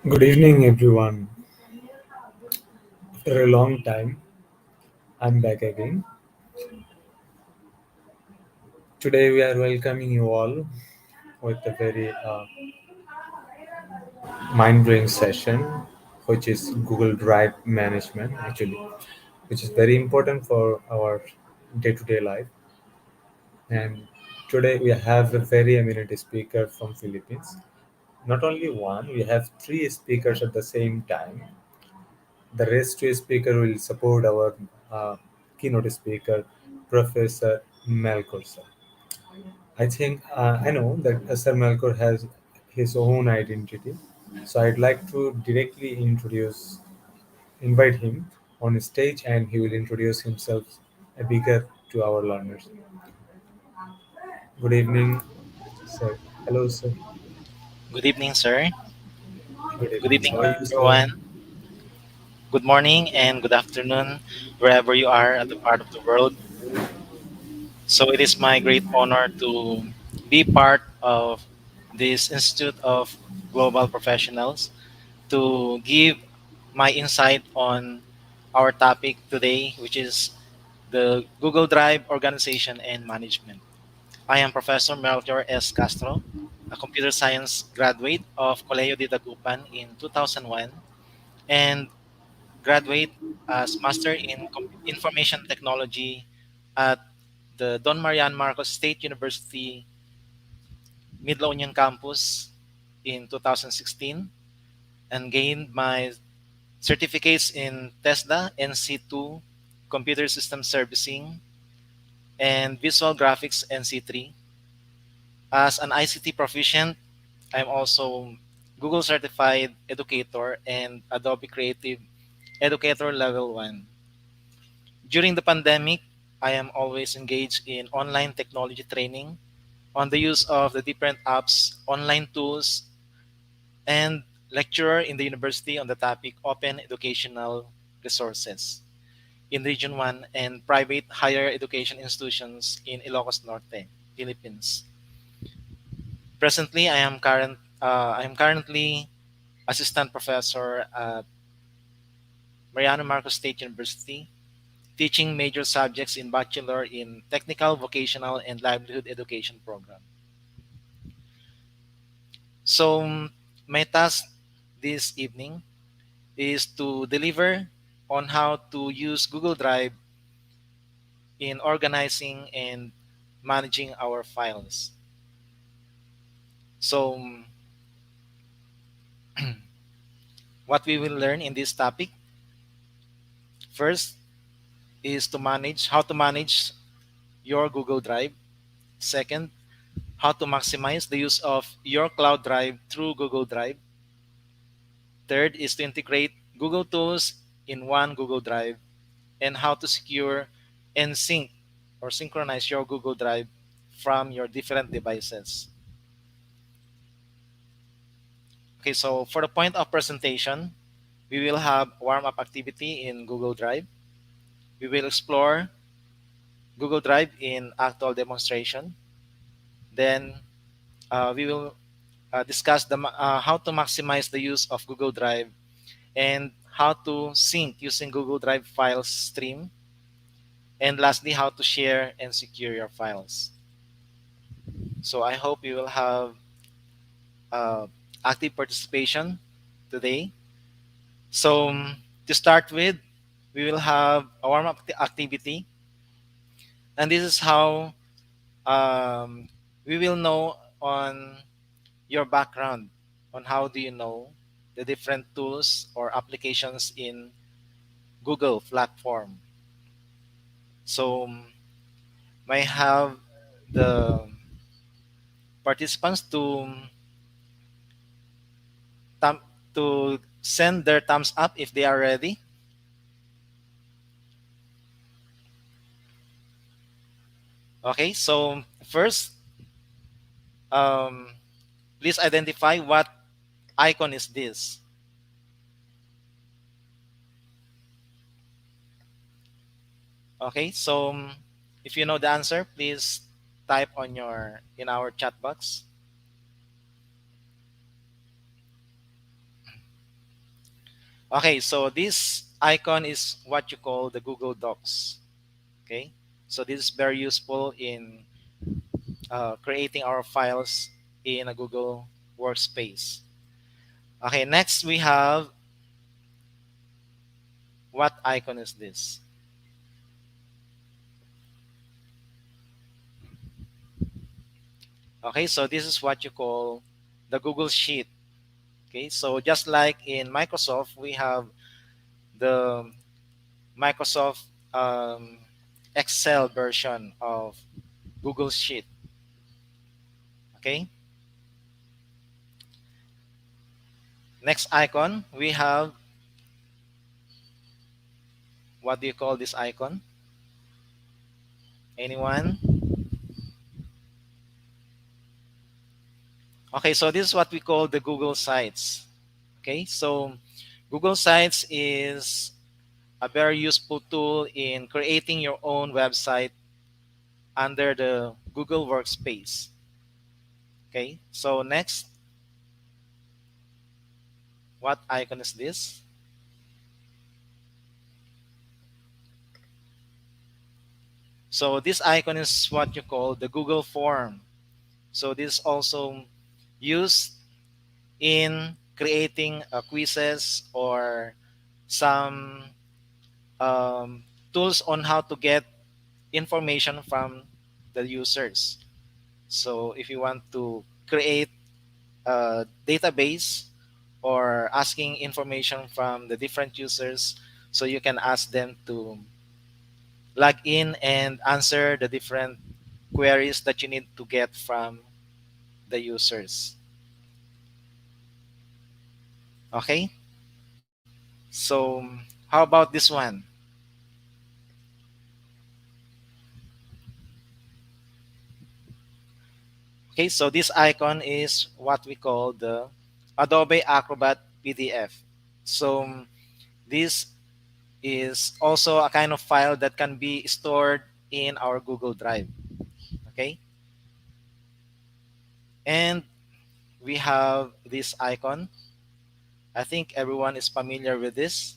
Good evening, everyone. After a long time, I'm back again. Today, we are welcoming you all with a very mind blowing session, which is Google Drive management, actually, which is very important for our day to day life. And today, we have a very eminent speaker from Philippines. Not only one, we have three speakers at the same time. The rest two speaker will support our keynote speaker, Professor Melkor sir. I think I know that Sir Melkor has his own identity, so I'd like to directly invite him on stage, and he will introduce himself a bigger to our learners. Good evening, sir. Hello, sir. Good evening, sir. Good Good evening. evening, How are you, sir? everyone. Good morning and good afternoon, wherever you are at the part of the world. So, it is my great honor to be part of this Institute of Global Professionals to give my insight on our topic today, which is the Google Drive organization and management. I am Professor Melchior S. Castro, a computer science graduate of Colegio de Dagupan in 2001 and graduate as Master in Information Technology at the Don Marian Marcos State University Midla Union Campus in 2016 and gained my certificates in TESDA, NC2, Computer System Servicing, and Visual Graphics NC3. As an ICT proficient, I'm also Google Certified Educator and Adobe Creative Educator Level 1. During the pandemic, I am always engaged in online technology training on the use of the different apps, online tools, and lecturer in the university on the topic open educational resources in Region 1 and private higher education institutions in Ilocos Norte, Philippines. Presently, I am currently assistant professor at Mariano Marcos State University teaching major subjects in Bachelor in Technical, Vocational, and Livelihood Education program. So, my task this evening is to deliver on how to use Google Drive in organizing and managing our files. So, what we will learn in this topic first is how to manage your Google Drive. Second, how to maximize the use of your cloud drive through Google Drive. Third is to integrate Google tools in one Google Drive and how to secure and sync or synchronize your Google Drive from your different devices. Okay, so for the point of presentation, we will have warm-up activity in Google Drive. We will explore Google Drive in actual demonstration. Then we will discuss how to maximize the use of Google Drive and how to sync using Google Drive file stream, and lastly, how to share and secure your files. So I hope you will have uh, active participation today. So to start with, we will have a warm-up activity, and this is how um, we will know on your background on how do you know the different tools or applications in Google platform. So may have the participants thumb, to send their thumbs up if they are ready. Okay, so first, um, please identify what icon is this. Okay, so if you know the answer, please type on your in our chat box. Okay, so this icon is what you call the Google Docs. Okay, so this is very useful in creating our files in a Google Workspace. Okay, next we have, what icon is this? Okay, so this is what you call the Google Sheet. Okay, so just like in Microsoft, we have the Microsoft um, Excel version of Google Sheet. Okay, next icon we have, what do you call this icon? Anyone? Okay, so this is what we call the Google Sites. Okay, so Google Sites is a very useful tool in creating your own website under the Google Workspace. Okay, so next, what icon is this? So this icon is what you call the Google Form. So this is also used in creating quizzes or some tools on how to get information from the users. So if you want to create a database or asking information from the different users, so you can ask them to log in and answer the different queries that you need to get from the users. Okay, so how about this one? Okay, so this icon is what we call the Adobe Acrobat PDF. So this is also a kind of file that can be stored in our Google Drive. Okay, and we have this icon. I think everyone is familiar with this.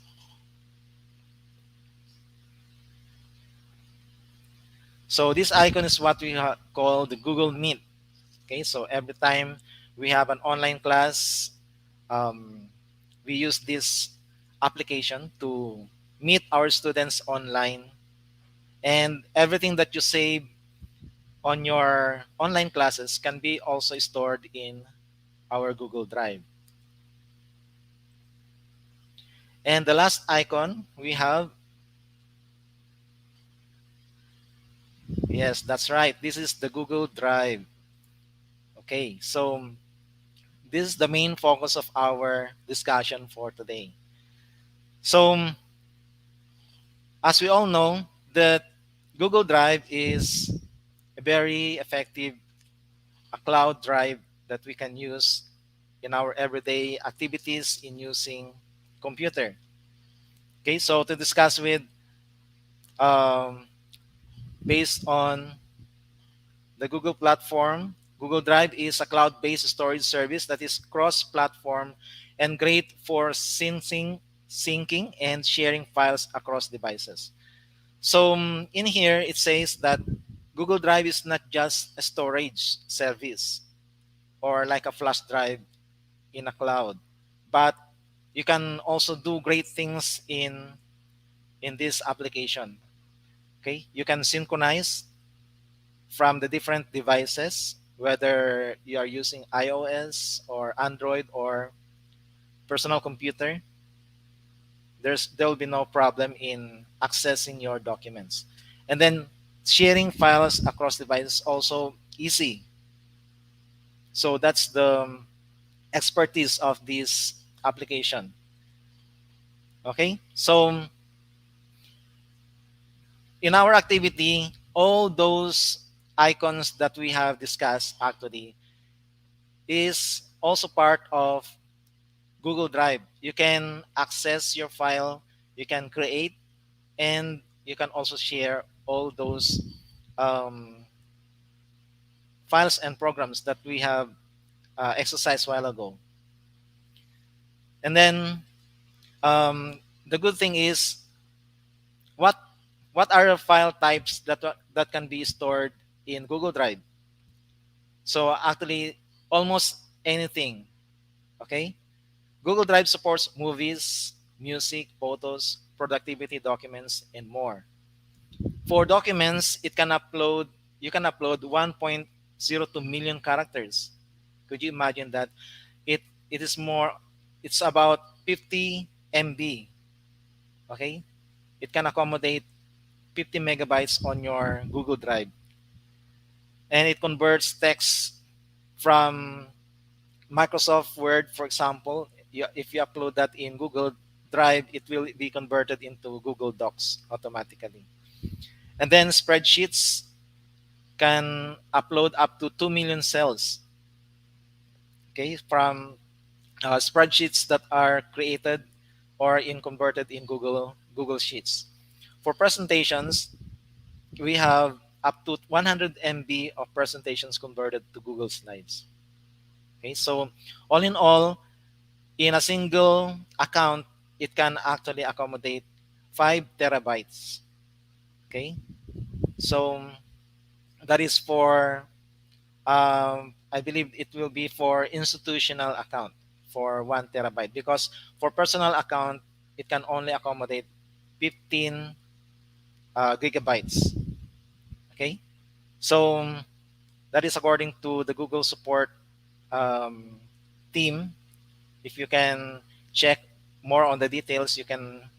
So this icon is what we call the Google Meet. Okay, so every time we have an online class, um, we use this application to meet our students online, and everything that you save on your online classes can be also stored in our Google Drive. And the last icon we have, yes, that's right. This is the Google Drive. Okay, so this is the main focus of our discussion for today. So, as we all know, that Google Drive is a very effective a cloud drive that we can use in our everyday activities in using computer. Okay, so to discuss with, um, based on the Google platform, Google Drive is a cloud-based storage service that is cross-platform and great for syncing and sharing files across devices. So in here, it says that Google Drive is not just a storage service or like a flash drive in a cloud, but you can also do great things in this application. Okay, you can synchronize from the different devices, whether you are using iOS or Android or personal computer. There will be no problem in accessing your documents, and then sharing files across devices also easy. So that's the expertise of this application. Okay, so in our activity, all those icons that we have discussed actually is also part of Google Drive. You can access your file, you can create, and you can also share all those um, files and programs that we have exercised a while ago. And then The good thing is, what what are the file types that can be stored in Google Drive? So actually, almost anything. Okay, Google Drive supports movies, music, photos, productivity documents, and more. For documents, you can upload 1.02 million characters. Could you imagine that? It it is more it's about 50 MB. Okay? It can accommodate 50 megabytes on your Google Drive. And it converts text from Microsoft Word, for example. If you upload that in Google Drive, it will be converted into Google Docs automatically. And then spreadsheets can upload up to 2 million cells, okay, from spreadsheets that are created or in converted in Google Sheets. For presentations, we have up to 100 MB of presentations converted to Google Slides. Okay, so all in all, in a single account, it can actually accommodate 5 terabytes. Okay, so that is for, I believe it will be for institutional account for 1 terabyte, because for personal account, it can only accommodate 15 gigabytes. Okay, so that is according to the Google support um, team. If you can check more on the details, you can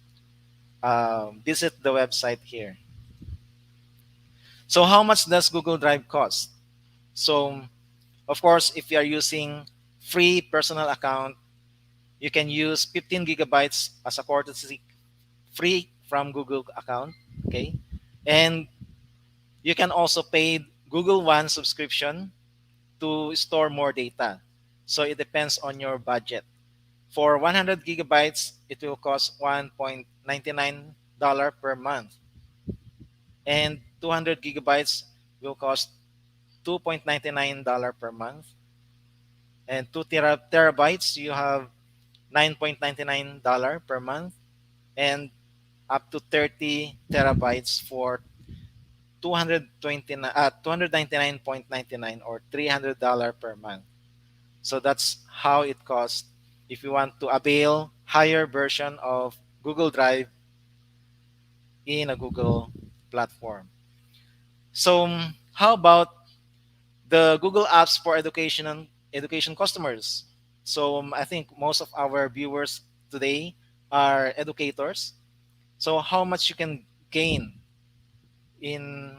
visit the website here. So how much does Google Drive cost? So of course, if you are using free personal account, you can use 15 gigabytes as a courtesy free from Google account. Okay, and you can also pay Google One subscription to store more data. So it depends on your budget. For 100 gigabytes, it will cost $1.99 per month, and 200 gigabytes will cost $2.99 per month, and 2 terabytes you have $9.99 per month, and up to 30 terabytes for 299.99 or $300 per month. So that's how it costs if you want to avail higher version of Google Drive in a Google platform. So how about the Google Apps for education customers? So I think most of our viewers today are educators. So how much you can gain in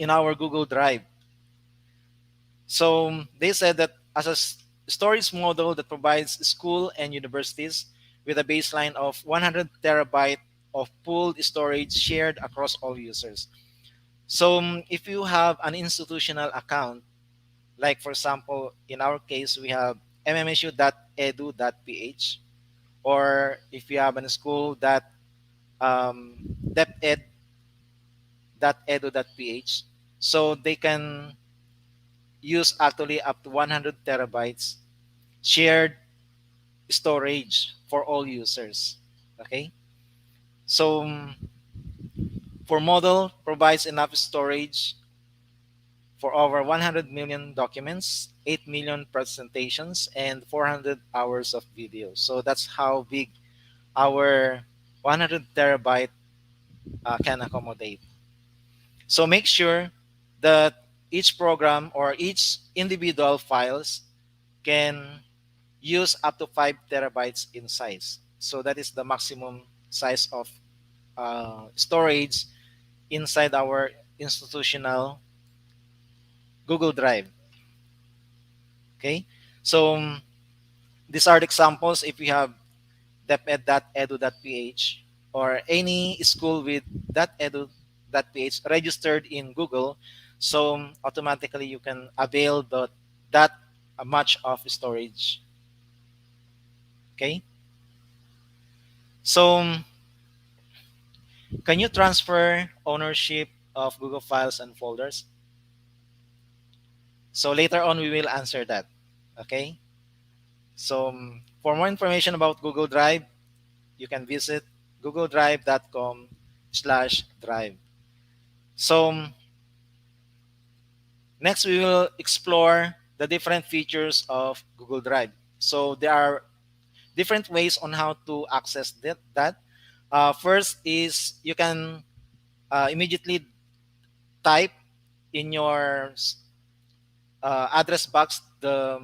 our Google Drive? So they said that as a storage model that provides school and universities with a baseline of 100 terabyte of pooled storage shared across all users. So if you have an institutional account, like for example, in our case, we have mmsu.edu.ph, or if you have a school that deped.edu.ph, so they can use actually up to 100 terabytes shared storage for all users. Okay, so for model provides enough storage for over 100 million documents, 8 million presentations, and 400 hours of video. So that's how big our 100 terabyte can accommodate. So make sure that each program or each individual files can use up to 5 terabytes in size. So that is the maximum size of storage inside our institutional Google Drive. Okay, so these are the examples. If you have deped.edu.ph or any school with .edu.ph registered in Google, so automatically you can avail that much of storage. Okay, so can you transfer ownership of Google Files and folders? So later on we will answer that. Okay, so for more information about Google Drive, you can visit googledrive.com/drive. So next we will explore the different features of Google Drive. So there are different ways on how to access that. First is you can immediately type in your address box the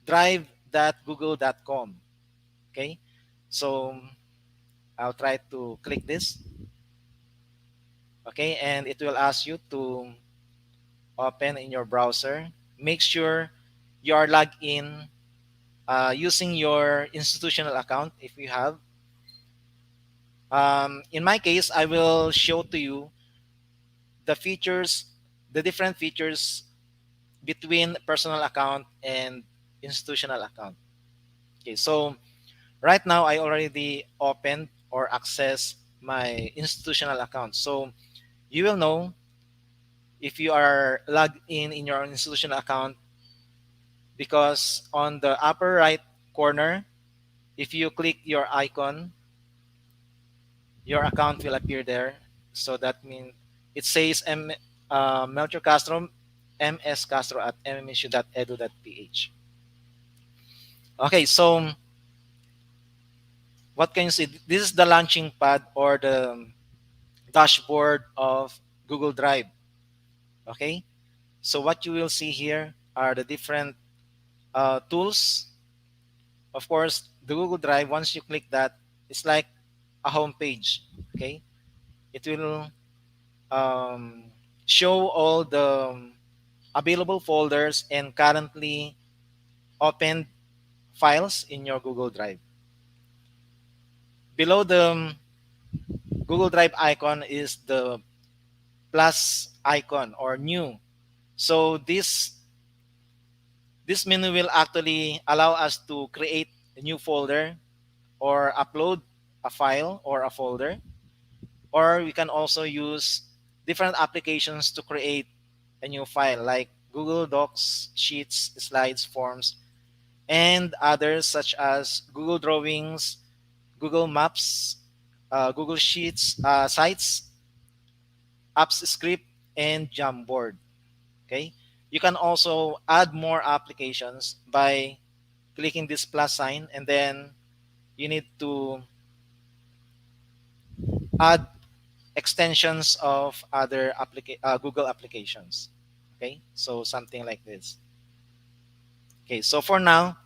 drive.google.com. Okay, so I'll try to click this. Okay, and it will ask you to open in your browser. Make sure you are logged in using your institutional account if you have. In my case, I will show to you the features, the different features between personal account and institutional account. Okay, so right now I already opened or access my institutional account. So you will know if you are logged in your institutional account because on the upper right corner, if you click your icon, your account will appear there. So that means it says Melchor Castro, MS Castro at mmsu.edu.ph. Okay, so what can you see? This is the launching pad or the dashboard of Google Drive. Okay, so what you will see here are the different tools. Of course, the Google Drive, once you click that, it's like a home page. Okay, it will um, show all the available folders and currently opened files in your Google Drive. Below the Google Drive icon is the plus icon or new. So this menu will actually allow us to create a new folder or upload a file or a folder, or we can also use different applications to create a new file like Google Docs, Sheets, Slides, Forms, and others such as Google Drawings, Google Maps, Google Sheets, Sites, Apps Script, and Jamboard. Okay, you can also add more applications by clicking this plus sign, and then you need to add extensions of other Google applications. Okay, so something like this. Okay, so for now,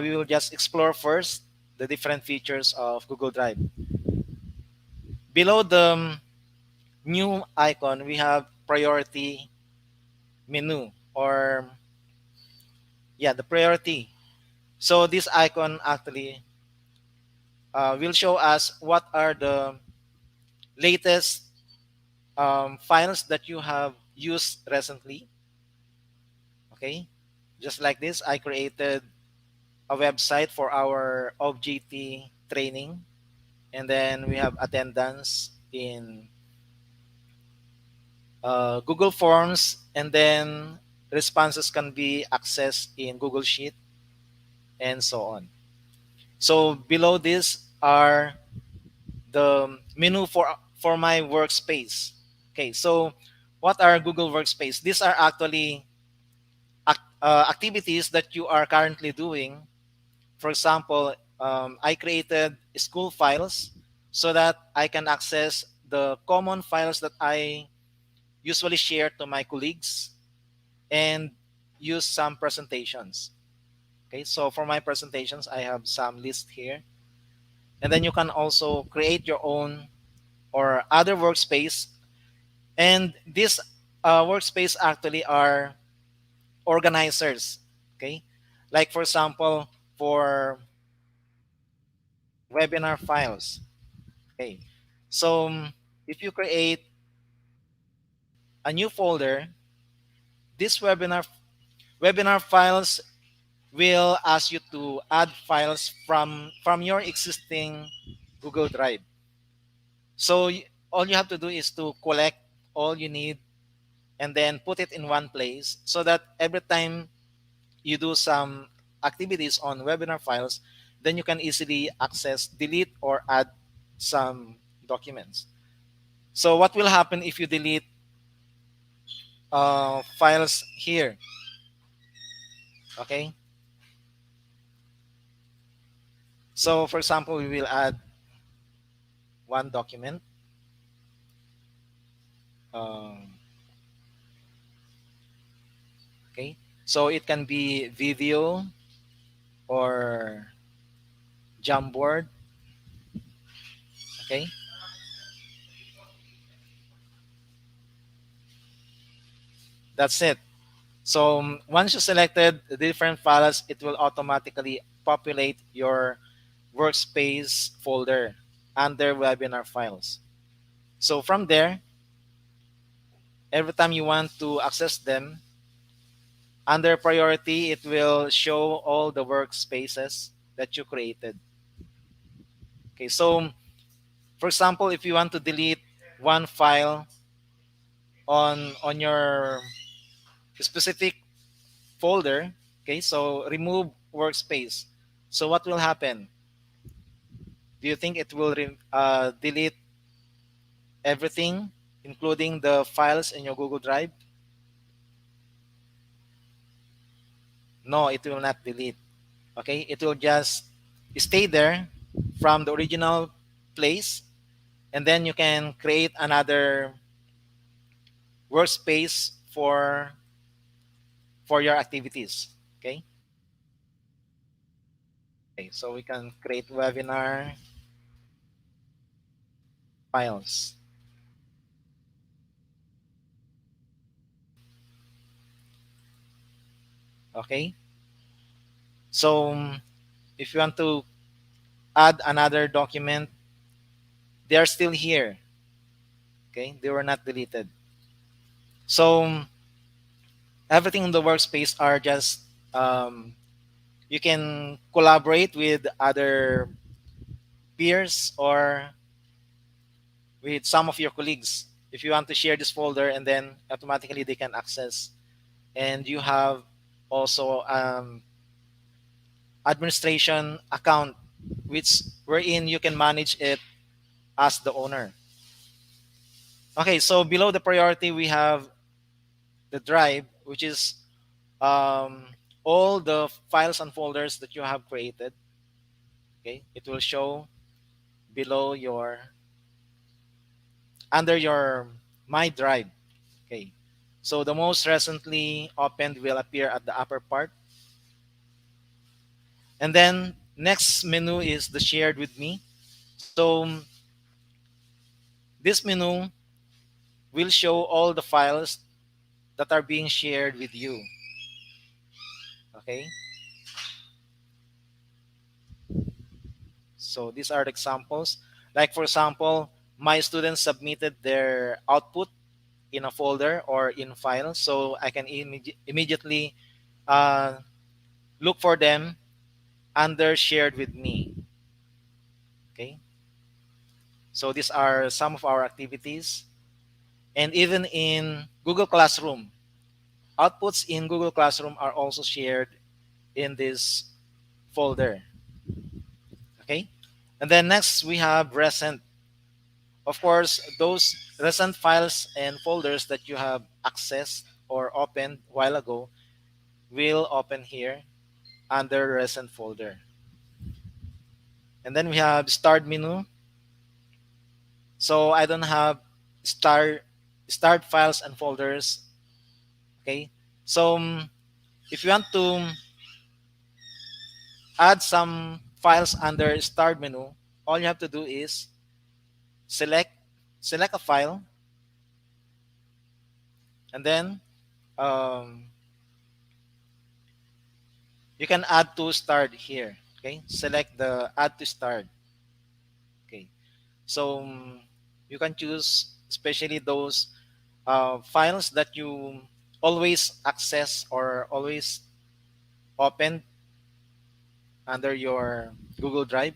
we will just explore first the different features of Google Drive. Below the new icon, we have priority menu or yeah, the priority. So this icon actually will show us what are the latest files that you have used recently. Okay, just like this, I created a website for our OGT training, and then we have attendance in Google Forms, and then responses can be accessed in Google Sheet, and so on. So below this are the menu for my workspace. Okay, so what are Google Workspace? These are actually activities that you are currently doing. For example, I created school files so that I can access the common files that I usually share to my colleagues and use some presentations. Okay, so for my presentations, I have some list here. And then you can also create your own or other workspace. And this workspace actually are organizers. Okay, like for example, for webinar files. Okay, so if you create a new folder, this webinar files will ask you to add files from your existing Google Drive. So all you have to do is to collect all you need and then put it in one place so that every time you do some activities on webinar files, then you can easily access, delete, or add some documents. So what will happen if you delete files here? Okay. So for example, we will add one document. Um, okay. So it can be video or Jamboard. Okay. That's it. So once you selected the different files, it will automatically populate your workspace folder under webinar files. So from there, every time you want to access them, under priority, it will show all the workspaces that you created. Okay, so for example, if you want to delete one file on your specific folder, okay, so remove workspace. So what will happen? Do you think it will delete everything, including the files in your Google Drive? No, it will not delete. Okay, it will just stay there from the original place, and then you can create another workspace for your activities. Okay. Okay, so we can create webinar files. Okay, so if you want to add another document, they are still here. Okay, they were not deleted. So everything in the workspace are just um, you can collaborate with other peers or with some of your colleagues if you want to share this folder, and then automatically they can access. And you have also administration account, which wherein you can manage it as the owner. Okay, so below the priority we have the drive, which is um, all the files and folders that you have created. Okay, it will show below your under your my drive. Okay, so the most recently opened will appear at the upper part, and then next menu is the shared with me. So this menu will show all the files that are being shared with you. Okay, so these are the examples. Like for example, my students submitted their output in a folder or in file, so I can immediately uh, look for them under shared with me. Okay, so these are some of our activities. And even in Google Classroom, outputs in Google Classroom are also shared in this folder. Okay, and then next we have recent. Of course, those recent files and folders that you have accessed or opened a while ago will open here under recent folder. And then we have start menu. So I don't have start files and folders. Okay. So if you want to add some files under start menu, all you have to do is select select a file, and then um, you can add to start here. Okay. Select the add to start. Okay. So you can choose especially those files that you always access or always open under your Google Drive.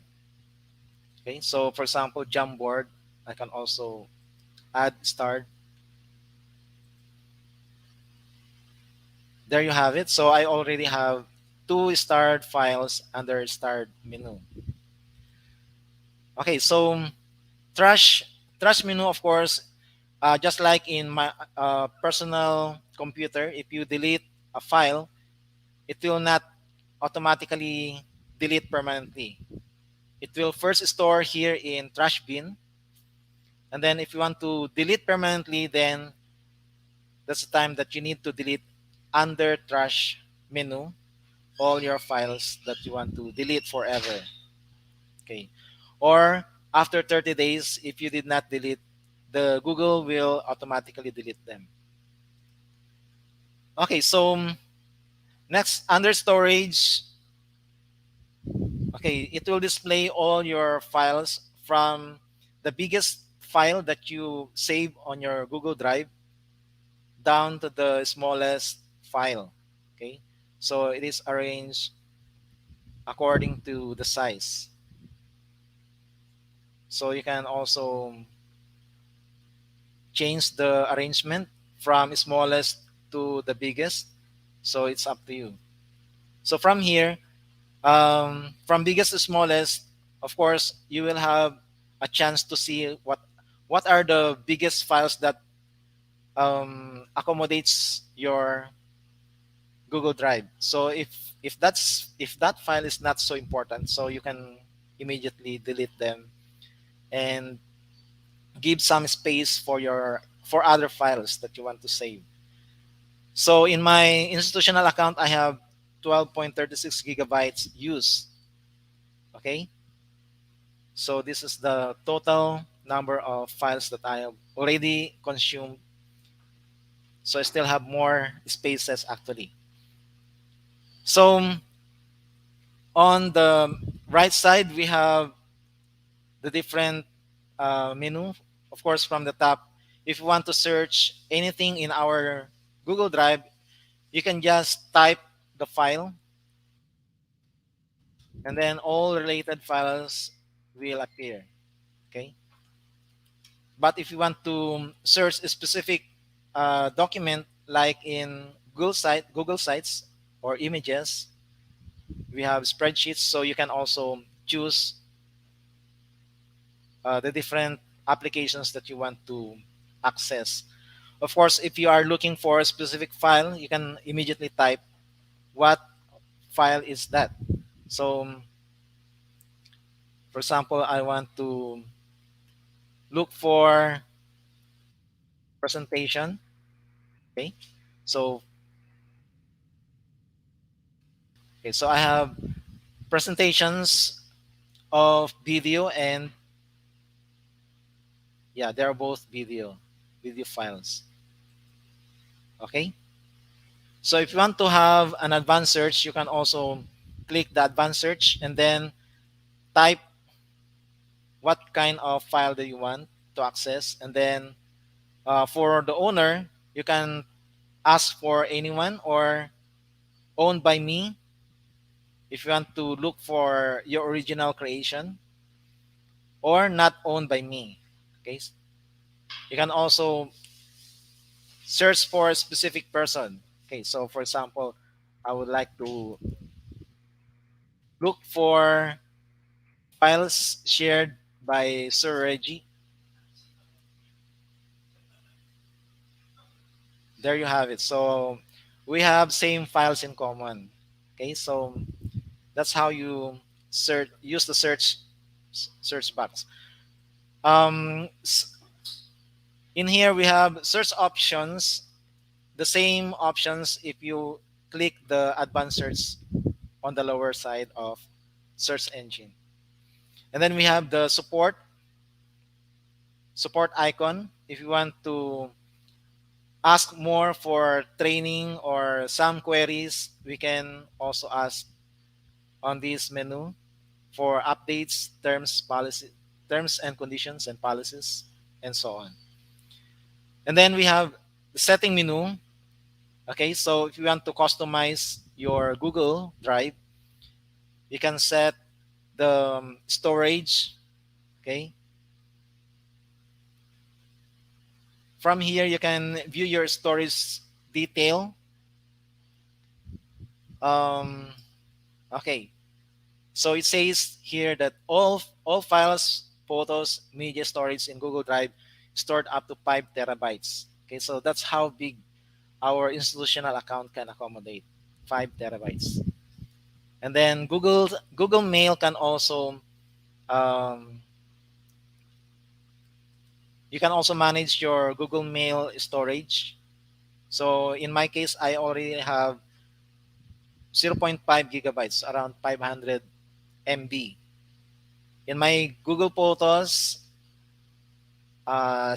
Okay, so for example, Jamboard, I can also add start. There you have it. So I already have two starred files under starred menu. Okay, so trash trash menu, of course, just like in my personal computer, if you delete a file, it will not automatically delete permanently. It will first store here in trash bin, and then if you want to delete permanently, then that's the time that you need to delete under trash menu all your files that you want to delete forever. Okay. Or after 30 days, if you did not delete, the Google will automatically delete them. Okay, so next, under storage, okay, it will display all your files from the biggest file that you save on your Google Drive down to the smallest file. Okay, so it is arranged according to the size. So you can also change the arrangement from smallest to the biggest. So it's up to you. So from here, from biggest to smallest, of course, you will have a chance to see what are the biggest files that accommodates your Google Drive. So if that file is not so important, so you can immediately delete them and give some space for your for other files that you want to save. So in my institutional account, I have 12.36 gigabytes used. Okay, so this is the total number of files that I have already consumed. So I still have more spaces actually. So on the right side, we have the different menu. Of course, from the top, if you want to search anything in our Google Drive, you can just type the file, and then all related files will appear. Okay. But if you want to search a specific document, like in Google Sites or images, we have spreadsheets, so you can also choose the different applications that you want to access. Of course, if you are looking for a specific file, you can immediately type what file is that. So, for example, I want to look for presentation. Okay, so so I have presentations of video, and yeah, they are both video files. Okay, so if you want to have an advanced search, you can also click the advanced search and then type what kind of file that you want to access, and then for the owner, you can ask for anyone or owned by me if you want to look for your original creation, or not owned by me. Okay, you can also search for a specific person. Okay, so for example, I would like to look for files shared by Sir Reggie. There you have it. So we have same files in common. Okay, so that's how you search use the search box. Um, in here we have search options. The same options if you click the advanced search on the lower side of search engine. And then we have the support icon. If you want to ask more for training or some queries, we can also ask on this menu for updates, terms and conditions and policies, and so on. And then we have the setting menu. Okay, so if you want to customize your Google Drive, you can set the storage. Okay, from here you can view your storage detail. Okay, so it says here that all files, photos, media storage in Google Drive stored up to 5 terabytes. Okay, so that's how big our institutional account can accommodate, 5 terabytes. And then Google Mail can also um, you can also manage your Google Mail storage. So in my case, I already have zero point 0.5 gigabytes, around 500 MB. In my Google Photos, uh,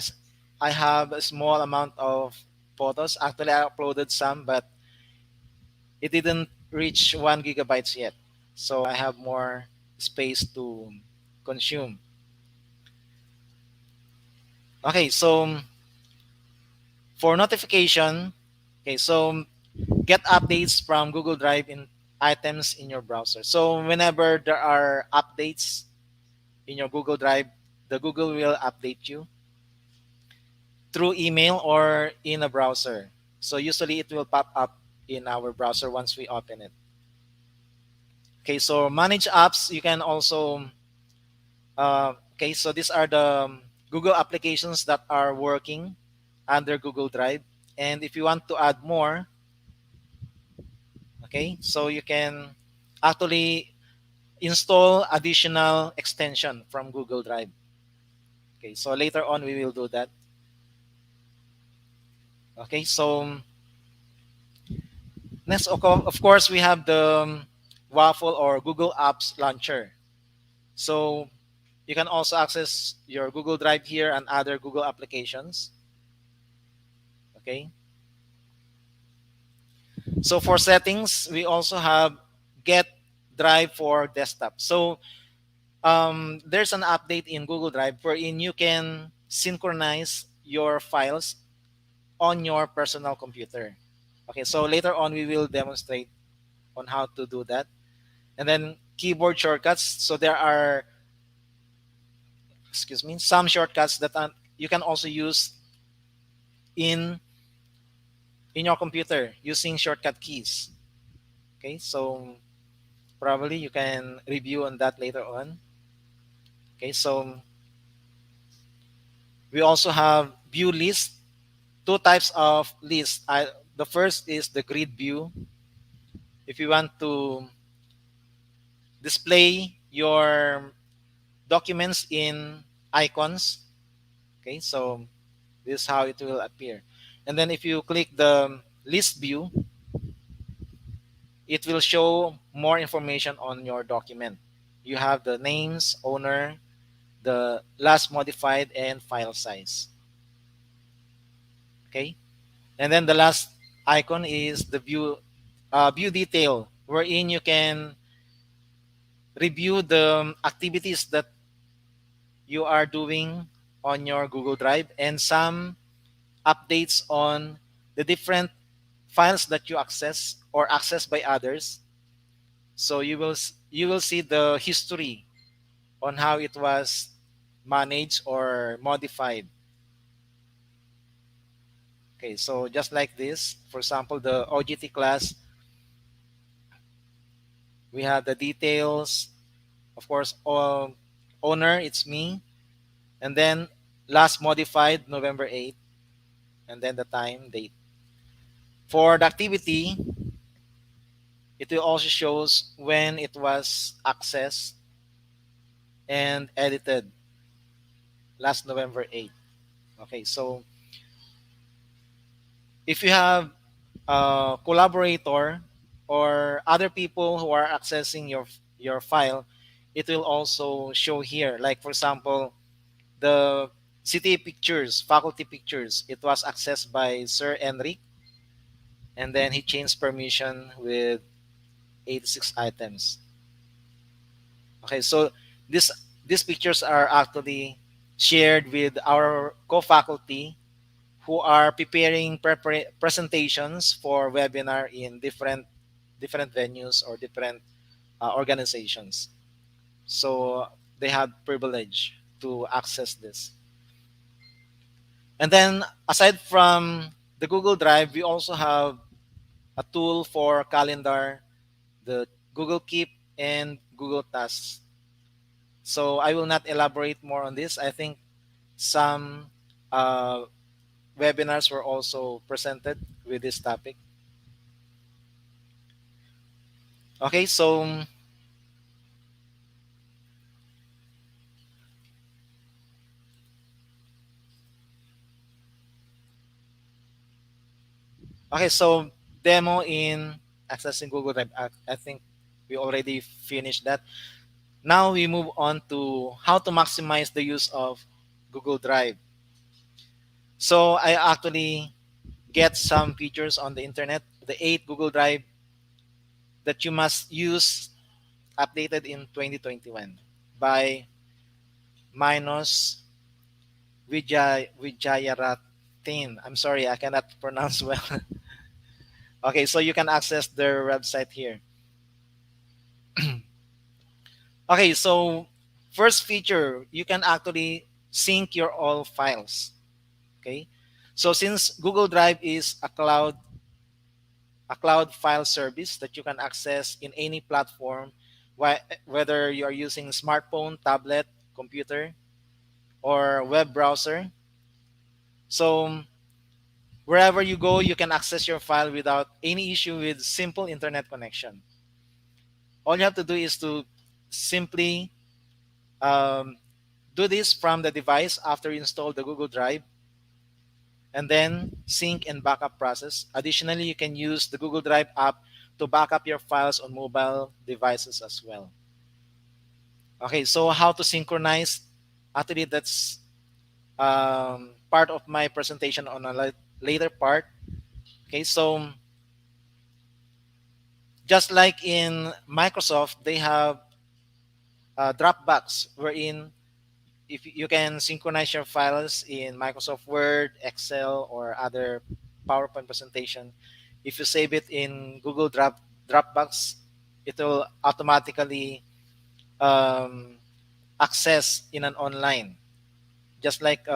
I have a small amount of photos. Actually, I uploaded some, but it didn't reach 1 gigabytes yet. So I have more space to consume. Okay, so for notification, okay, so get updates from Google Drive in items in your browser. So whenever there are updates in your Google Drive, the Google will update you through email or in a browser. So usually it will pop up in our browser once we open it. Okay, so manage apps. You can also okay, so these are the Google applications that are working under Google Drive. And if you want to add more, okay, so you can actually install additional extension from Google Drive. Okay, so later on we will do that. Okay, so next, of course, we have the Waffle or Google Apps Launcher. So you can also access your Google Drive here and other Google applications. Okay, so for settings, we also have Get Drive for Desktop. So there's an update in Google Drive wherein you can synchronize your files on your personal computer. Okay, so later on we will demonstrate on how to do that. And then keyboard shortcuts. So there are, excuse me, some shortcuts that you can also use in in your computer using shortcut keys. Okay, so probably you can review on that later on. Okay, so we also have view list, two types of list. The first is the grid view. If you want to display your documents in icons, okay, so this is how it will appear. And then if you click the list view, it will show more information on your document. You have the names, owner, the last modified, and file size. Okay, and then the last icon is the view detail, wherein you can review the activities that you are doing on your Google Drive and some updates on the different files that you access or accessed by others. So you will see the history on how it was managed or modified. Okay, so just like this, for example, the OGT class, we have the details, of course, owner, it's me, and then last modified November 8th, and then the time, date. For the activity, it will also shows when it was accessed and edited last November 8th. Okay, so if you have a collaborator or other people who are accessing your file, it will also show here. Like for example, the city pictures, faculty pictures, it was accessed by Sir Enric, and then he changed permission with 86 items. Okay, so this these pictures are actually shared with our co-faculty who are preparing presentations for webinar in different venues or different organizations. So they have privilege to access this. And then aside from the Google Drive, we also have a tool for calendar, the Google Keep, and Google Tasks. So I will not elaborate more on this. I think some uh, webinars were also presented with this topic. Okay, so demo in accessing Google Drive. I think we already finished that. Now we move on to how to maximize the use of Google Drive. So I actually get some features on the internet. The 8 Google Drive that you must use updated in 2021 by Minos Wijayaratin. I'm sorry, I cannot pronounce well. Okay, so you can access their website here. Okay, so first feature, you can actually sync your all files. Okay, so since Google Drive is a cloud file service that you can access in any platform, whether you are using smartphone, tablet, computer, or web browser. So wherever you go, you can access your file without any issue with simple internet connection. All you have to do is to simply um, do this from the device after you install the Google Drive, and then sync and backup process. Additionally, you can use the Google Drive app to back up your files on mobile devices as well. Okay, so how to synchronize? Actually, that's part of my presentation on a later part. Okay, so just like in Microsoft, they have Dropbox, wherein if you can synchronize your files in Microsoft Word, Excel, or other PowerPoint presentation. If you save it in Dropbox, it will automatically um, access in an online, just like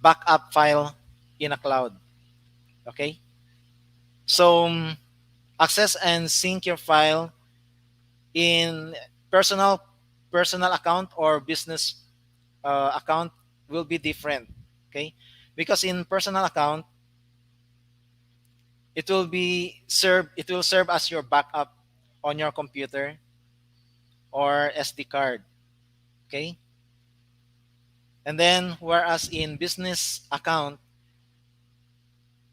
backup file in a cloud. Okay, so access and sync your file in personal personal account or business account will be different. Okay, because in personal account it will serve as your backup on your computer or SD card. Okay, and then whereas in business account,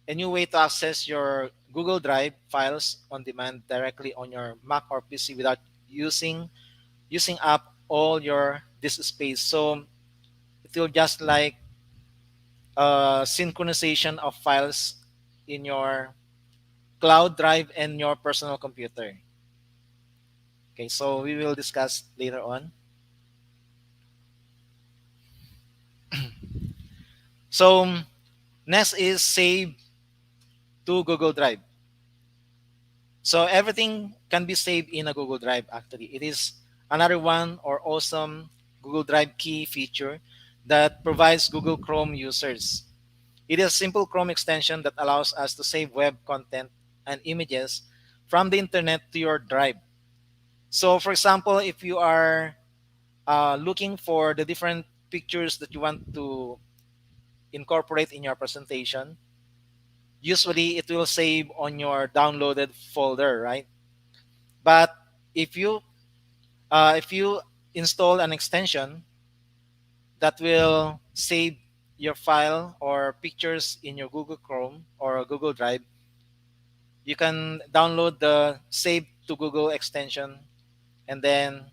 a new way to access your Google Drive files on demand directly on your Mac or PC without using up all your disk space. So it will just like synchronization of files in your cloud drive and your personal computer. Okay, so we will discuss later on. So next is save to Google Drive. So everything can be saved in a Google Drive actually. It is another one or awesome Google Drive key feature that provides Google Chrome users. It is a simple Chrome extension that allows us to save web content and images from the internet to your drive. So for example, if you are looking for the different pictures that you want to incorporate in your presentation, usually it will save on your downloaded folder, right? But if you if you install an extension that will save your file or pictures in your Google Chrome or Google Drive, you can download the Save to Google extension, and then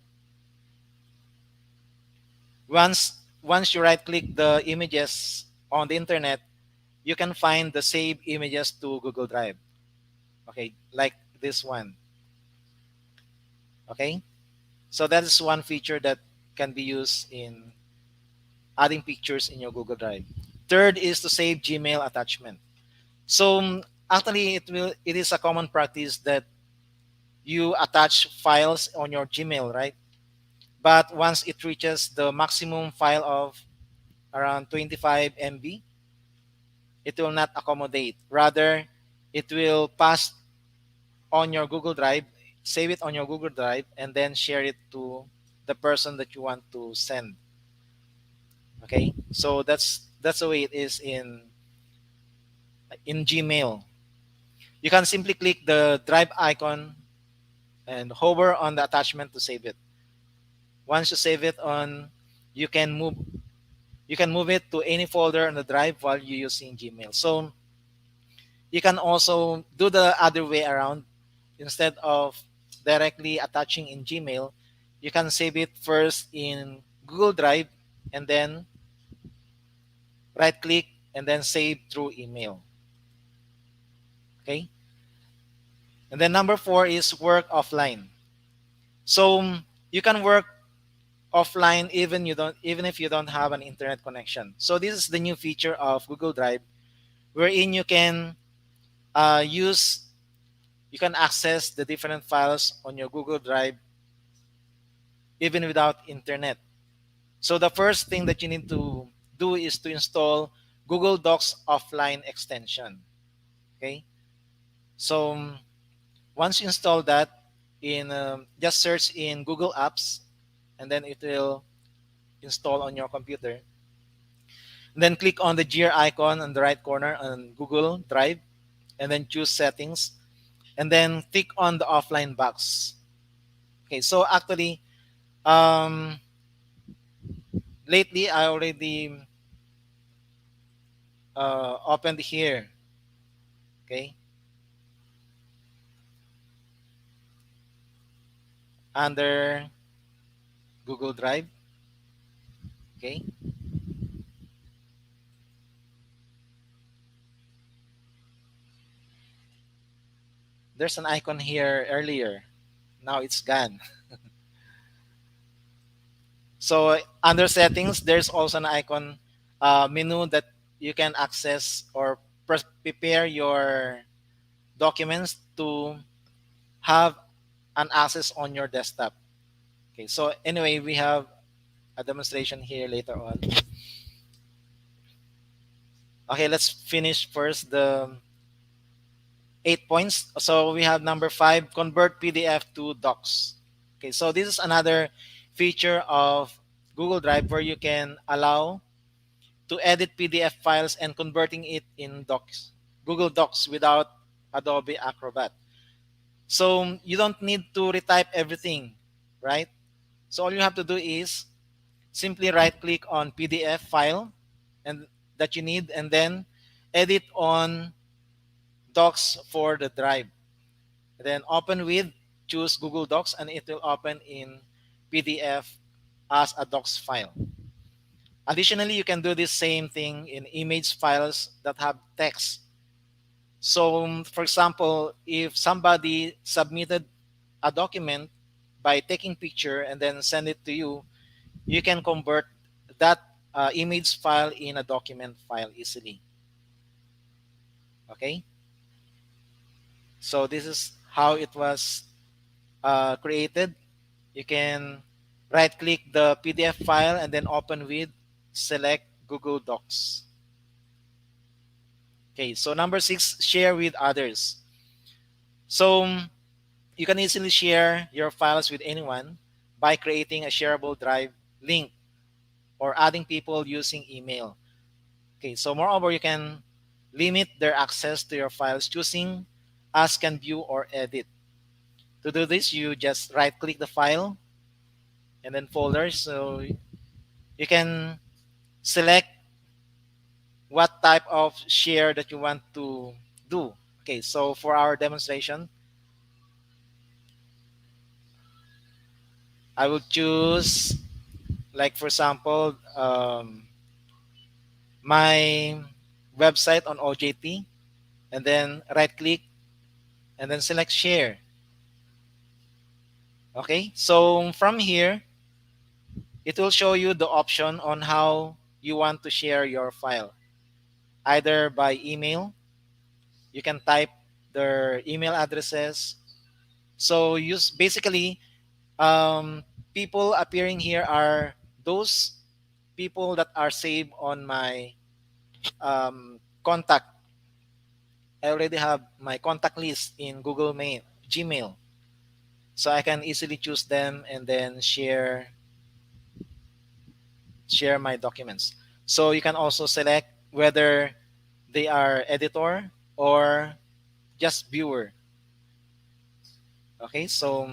once you right click the images on the internet, you can find the save images to Google Drive. Okay, like this one. Okay, so that is one feature that can be used in adding pictures in your Google Drive. Third is to save Gmail attachment. So actually, it is a common practice that you attach files on your Gmail, right? But once it reaches the maximum file of around 25 MB, it will not accommodate. Rather, it will pass on your Google Drive, save it on your Google Drive, and then share it to the person that you want to send. Okay, so that's the way it is in Gmail. You can simply click the drive icon and hover on the attachment to save it. Once you save it on, you can move you can move it to any folder on the drive while you're using Gmail. So you can also do the other way around. Instead of directly attaching in Gmail, you can save it first in Google Drive and then right click and then save through email. Okay? And then number 4 is work offline. So you can work offline even if you don't have an internet connection. So this is the new feature of Google Drive wherein use you can access the different files on your Google Drive even without internet. So the first thing that you need to do is to install Google Docs offline extension. Okay. So once you install that, in just search in Google Apps, and then it will install on your computer. And then click on the gear icon on the right corner on Google Drive, and then choose settings, and then click on the offline box. Okay. So actually, um, lately I already opened here. Okay, under Google Drive. Okay, there's an icon here earlier. Now it's gone. So under settings, there's also an icon menu that you can access or prepare your documents to have an access on your desktop. Okay, so anyway, we have a demonstration here later on. Okay, let's finish first the 8 points. So we have number 5, convert PDF to docs. Okay, so this is another feature of Google Drive where you can allow to edit PDF files and converting it in docs, Google Docs without Adobe Acrobat. So you don't need to retype everything, right? So all you have to do is simply right click on PDF file and that you need, and then edit on docs for the drive. Then open with, choose Google Docs, and it will open in PDF as a docs file. Additionally, you can do this same thing in image files that have text. So, for example, if somebody submitted a document by taking picture and then send it to you, you can convert that image file in a document file easily. Okay, so this is how it was created. You can right click the PDF file and then open with, select Google Docs. Okay, so number 6, share with others. So you can easily share your files with anyone by creating a shareable drive link or adding people using email. Okay, so moreover, you can limit their access to your files choosing as can view or edit. To do this, you just right click the file and then folders. So you can select what type of share that you want to do. Okay, so for our demonstration, I will choose, like for example, my website on OJT, and then right click and then select share. Okay, so from here, it will show you the option on how you want to share your file, either by email. You can type their email addresses. So use basically, people appearing here are those people that are saved on my contact. I already have my contact list in Google Mail. Gmail. So I can easily choose them and then share my documents. So you can also select whether they are editor or just viewer. Okay, so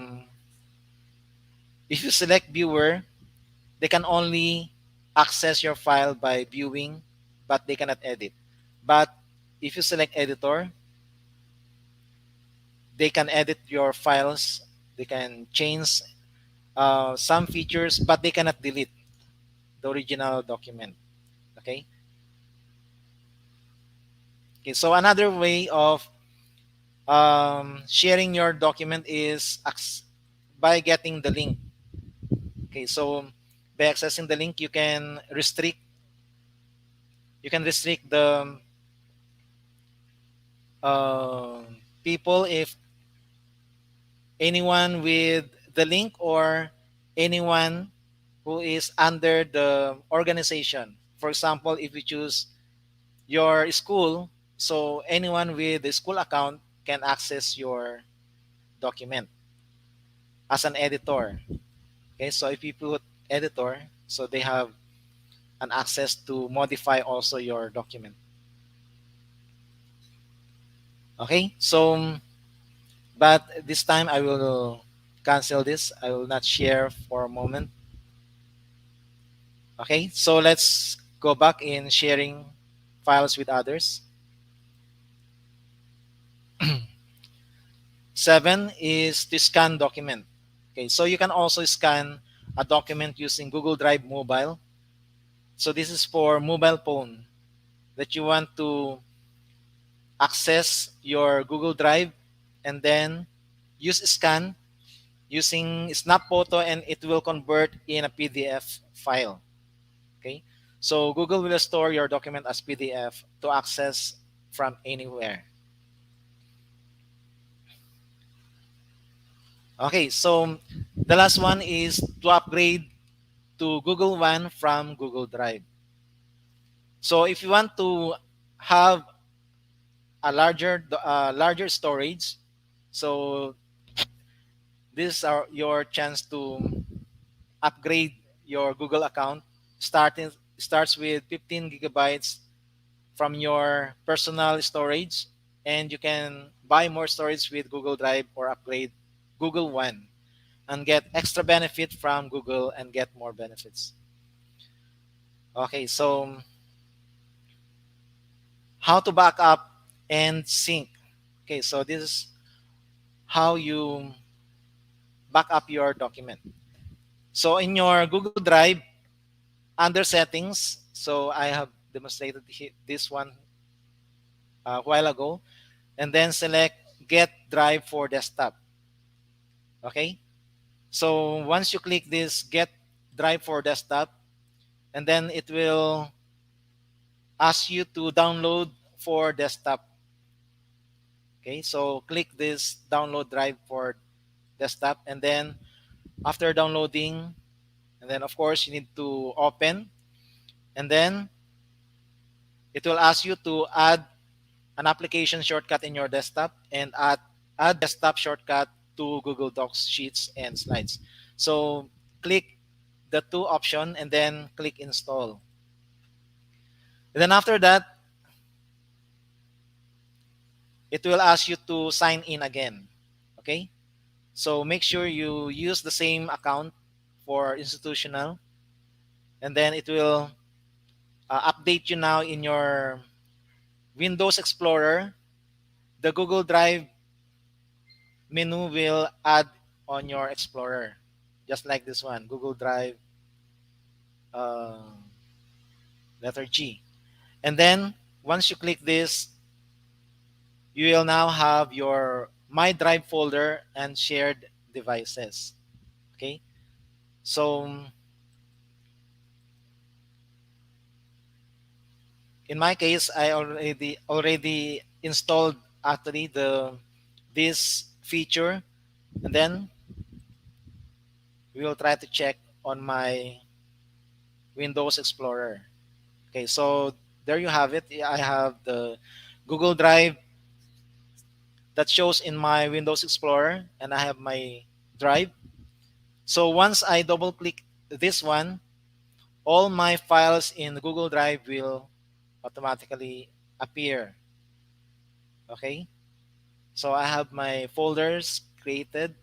if you select viewer, they can only access your file by viewing, but they cannot edit. But if you select editor, they can edit your files, they can change some features, but they cannot delete the original document. Okay. Okay. So another way of sharing your document is by getting the link. Okay. So by accessing the link, you can restrict the uh, people if anyone with the link or anyone who is under the organization. For example, if you choose your school, so anyone with the school account can access your document as an editor. Okay, so if you put editor, so they have an access to modify also your document. Okay, so but this time I will cancel this. I will not share for a moment. Okay, so let's go back in sharing files with others. Seven is to scan document. Okay, so you can also scan a document using Google Drive Mobile. So this is for mobile phone that you want to access your Google Drive and then use scan using Snap Photo and it will convert in a PDF file. Okay, so Google will store your document as PDF to access from anywhere. Okay, so the last one is to upgrade to Google One from Google Drive. So if you want to have a larger storage, so this are your chance to upgrade your Google account. Starts with 15 gigabytes from your personal storage, and you can buy more storage with Google Drive or upgrade Google One and get extra benefit from Google and get more benefits. Okay, so how to back up and sync. Okay, so this is how you back up your document. So in your Google Drive, under settings, so I have demonstrated this one a while ago, and then select get drive for desktop. Okay, so once you click this get drive for desktop, and then it will ask you to download for desktop. Okay, so click this download drive for desktop, and then after downloading, and then of course you need to open, and then it will ask you to add an application shortcut in your desktop and add desktop shortcut to Google Docs, Sheets, and Slides. So click the two option and then click install. And then after that, it will ask you to sign in again. Okay? So make sure you use the same account for institutional, and then it will update you now in your Windows Explorer. The Google Drive menu will add on your Explorer, just like this one, Google Drive, uh, letter G. And then once you click this, you will now have your My Drive folder and shared devices. Okay, so in my case, I already installed actually this feature, and then we will try to check on my Windows Explorer. Okay, so there you have it. I have the Google Drive that shows in my Windows Explorer, and I have my drive. So once I double click this one, all my files in Google Drive will automatically appear. Okay, so I have my folders created,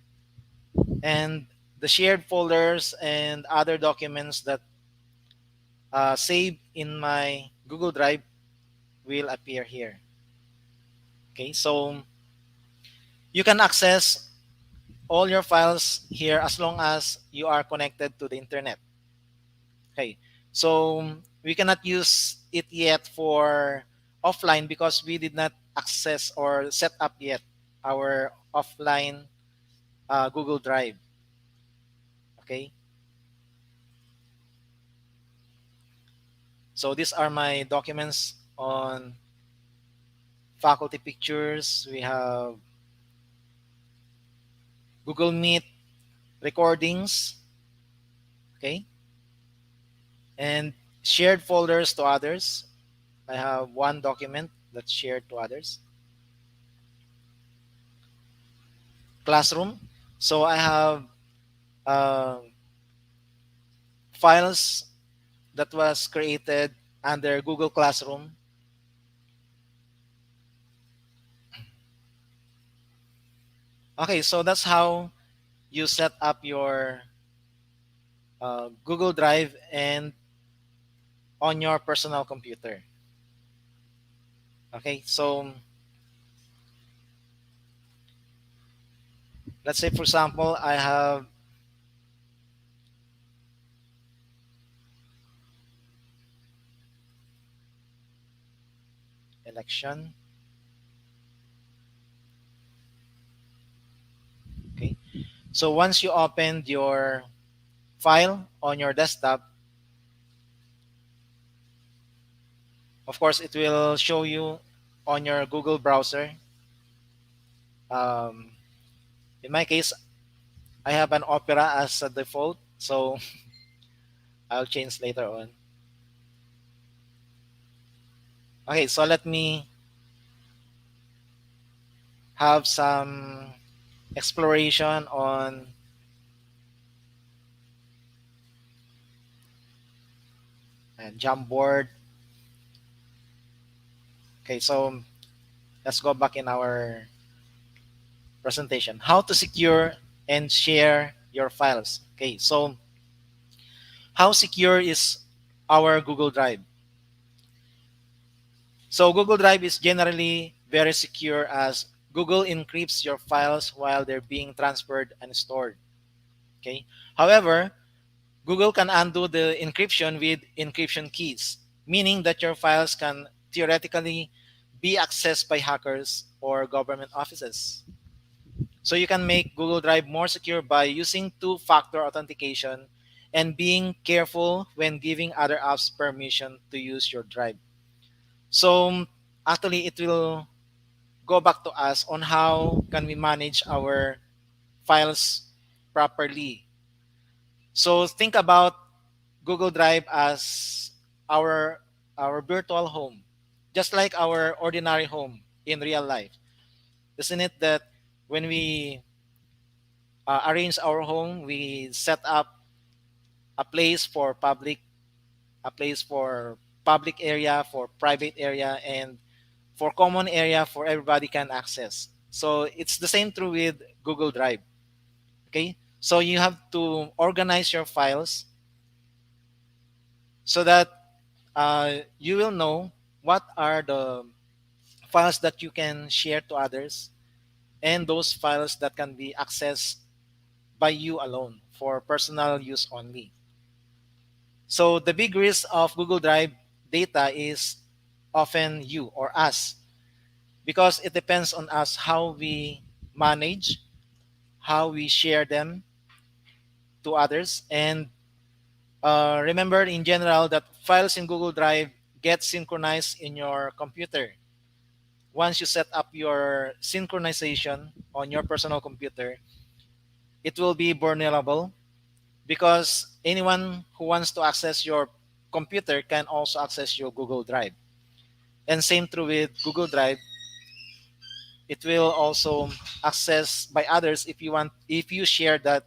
and the shared folders and other documents that saved in my Google Drive will appear here. Okay, so you can access all your files here as long as you are connected to the internet. Okay, so we cannot use it yet for offline because we did not access or set up yet our offline Google Drive. Okay, so these are my documents on faculty pictures. We have Google Meet recordings. Okay, and shared folders to others. I have one document that's shared to others. Classroom. So I have uh, files that was created under Google Classroom. Okay, so that's how you set up your Google Drive and on your personal computer. Okay, so let's say, for example, I have election. Okay, so once you opened your file on your desktop, of course, it will show you on your Google browser. Um, in my case, I have an Opera as a default, so I'll change later on. Okay, so let me have some exploration on Jamboard. Okay, so let's go back in our presentation. How to secure and share your files. Okay, so how secure is our Google Drive? So Google Drive is generally very secure as Google encrypts your files while they're being transferred and stored. Okay. However, Google can undo the encryption with encryption keys, meaning that your files can theoretically be accessed by hackers or government offices. So you can make Google Drive more secure by using two-factor authentication and being careful when giving other apps permission to use your drive. So actually it will go back to us on how can we manage our files properly. So think about Google Drive as our our virtual home, just like our ordinary home in real life. Isn't it that when we arrange our home, we set up a place for public, a place for public area, for private area, and for common area for everybody can access. So it's the same true with Google Drive. Okay, so you have to organize your files so that you will know what are the files that you can share to others and those files that can be accessed by you alone for personal use only. So the big risk of Google Drive data is often you or us because it depends on us how we manage, how we share them to others. And remember in general that files in Google Drive get synchronized in your computer. Once you set up your synchronization on your personal computer, it will be vulnerable because anyone who wants to access your computer can also access your Google Drive. And same true with Google Drive. it will also access by others if you want, if you share that,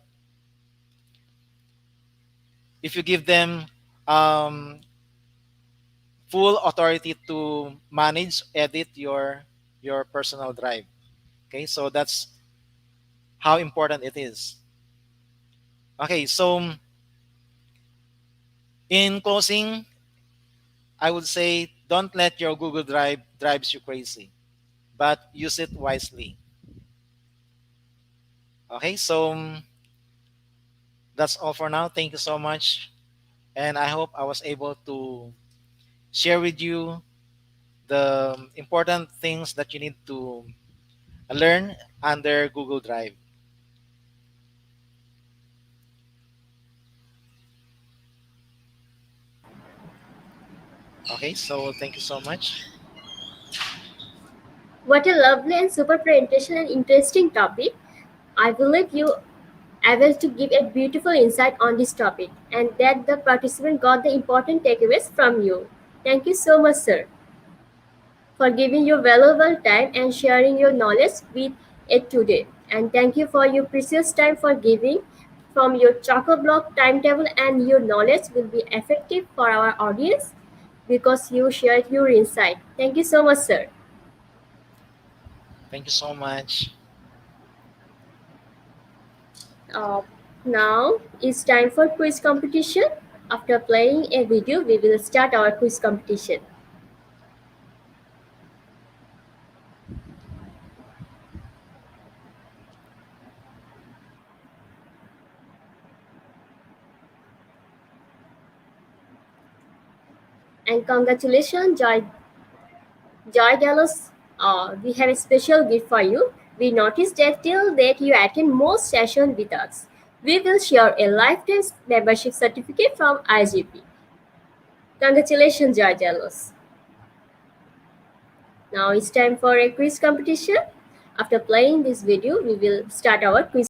if you give them um, full authority to manage, edit your personal drive. Okay, so that's how important it is. Okay, so in closing, I would say don't let your Google Drive drives you crazy, but use it wisely. Okay, so that's all for now. Thank you so much, and I hope I was able to share with you the important things that you need to learn under Google Drive. Okay, so thank you so much. What a lovely and super presentation and interesting topic. I believe you able to give a beautiful insight on this topic and that the participant got the important takeaways from you. Thank you so much, sir, for giving your valuable time and sharing your knowledge with it today. And thank you for your precious time for giving from your choco block timetable, and your knowledge will be effective for our audience because you shared your insight. Thank you so much, sir. Thank you so much. Uh, Now it's time for quiz competition. After playing a video, we will start our quiz competition. And congratulations, Joy Dallas. We have a special gift for you. We noticed that till that you attend most sessions with us. We will share a lifetime membership certificate from IGP. Congratulations, Joy Dallas. Now it's time for a quiz competition. After playing this video, we will start our quiz.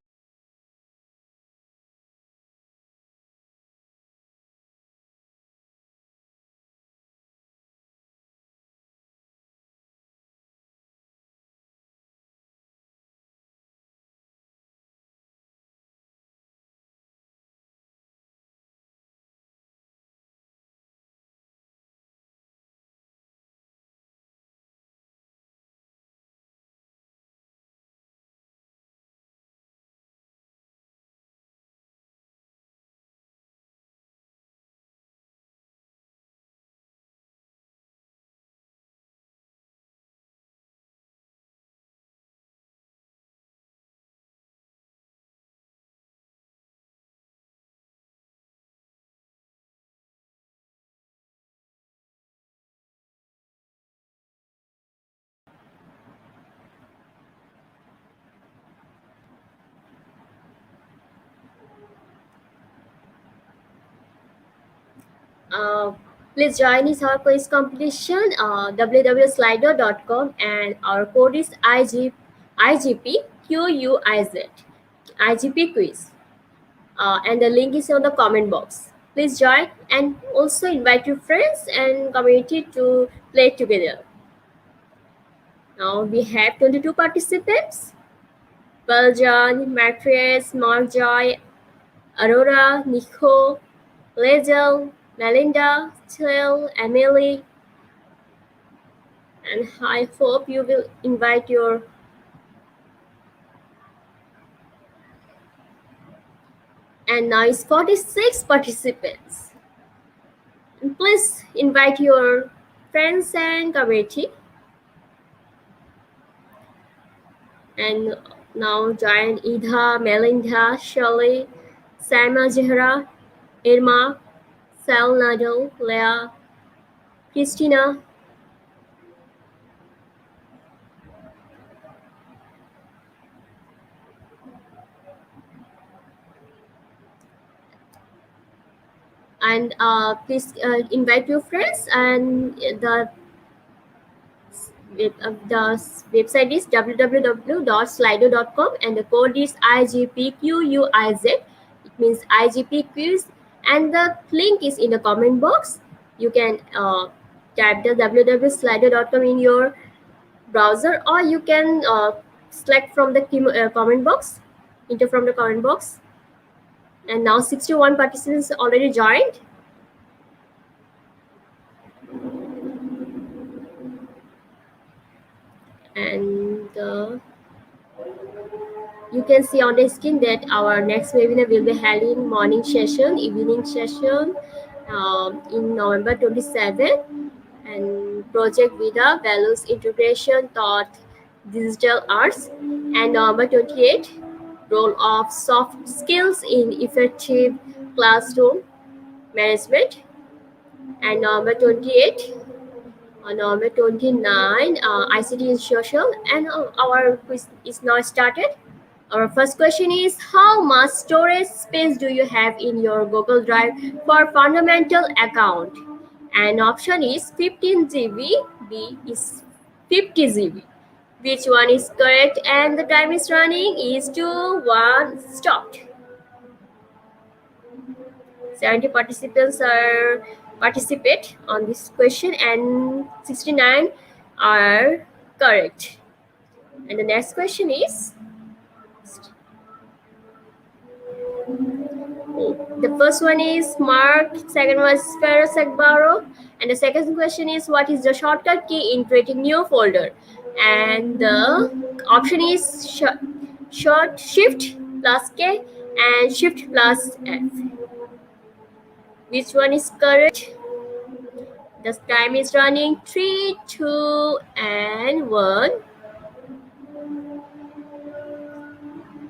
Uh, Please join us our quiz competition www.slido.com, and our code is IGPQUIZ IGP quiz, and the link is on the comment box. Please join and also invite your friends and community to play together. Now we have 22 participants: Baljan, Matthias, Marjoy, Aurora, Nico, Lazel, Melinda, Till, Emily, and I hope you will invite your, and now it's 46 participants. And please invite your friends and community. And now join Ida, Melinda, Shirley, Sama Zehra, Irma, Sal Nadal, Leah, Christina, and please invite your friends. And the website is www.slido.com, and the code is IGPQUIZ. It means IGP quiz, and the link is in the comment box. You can type the www.slido.com in your browser, or you can select from the comment box, enter from the comment box. And now 61 participants already joined. And you can see on the screen that our next webinar will be held in morning session, evening session, in November 27, and Project Vida Values Integration Taught Digital Arts, and November 28, Role of Soft Skills in Effective Classroom Management, and November 28, on November 29, ICT is social, and our quiz is now started. Our first question is, how much storage space do you have in your Google Drive for fundamental account? And option is 15 GB, B is 50 GB. Which one is correct? And the time is running is 2, 1, stopped. 70 participants are participate on this question and 69 are correct. And the next question is, the first one is Mark, second one is Ferris Agbaro, and the second question is, what is the shortcut key in creating new folder? And the option is short shift plus K and shift plus F. Which one is correct? The time is running 3, 2, and 1.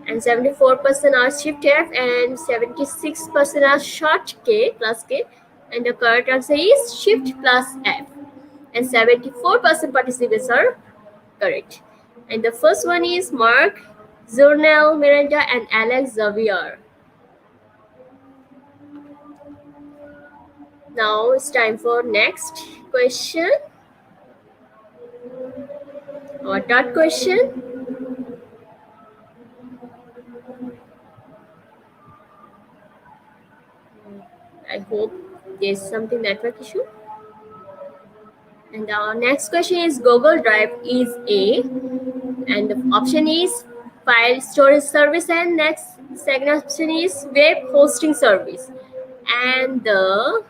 And 74% are shift F and 76% are short K plus K. And the correct answer is shift plus F. And 74% participants are correct. And the first one is Mark, Zurnel Miranda, and Alex Xavier. Now it's time for next question. Our third question. I hope there's something network issue. And our next question is, Google Drive is a, and the option is file storage service, and next second option is web hosting service. And the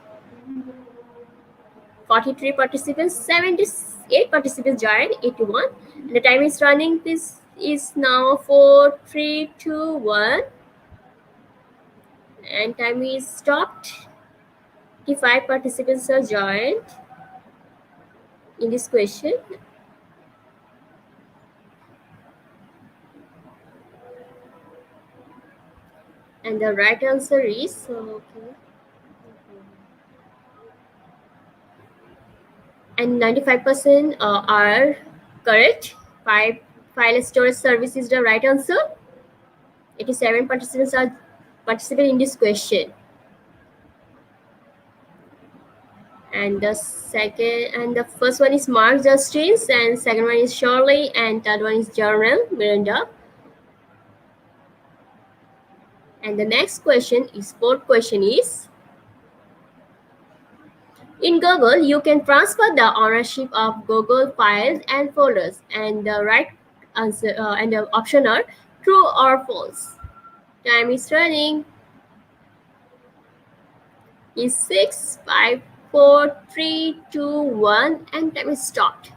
43 participants, 78 participants joined, 81. And the time is running. This is now 4, 3, 2, 1. And time is stopped. 55 participants are joined in this question. And the right answer is, okay. And 95% are correct. File storage service is the right answer. 87 participants are participating in this question. And the first one is Mark Justins, and second one is Shirley, and third one is Jarnell Miranda. And the next question is, fourth question is, in Google, you can transfer the ownership of Google files and folders, and the right answer and the option are true or false. Time is running. Is 6, 5, 4, 3, 2, 1, and time is stopped.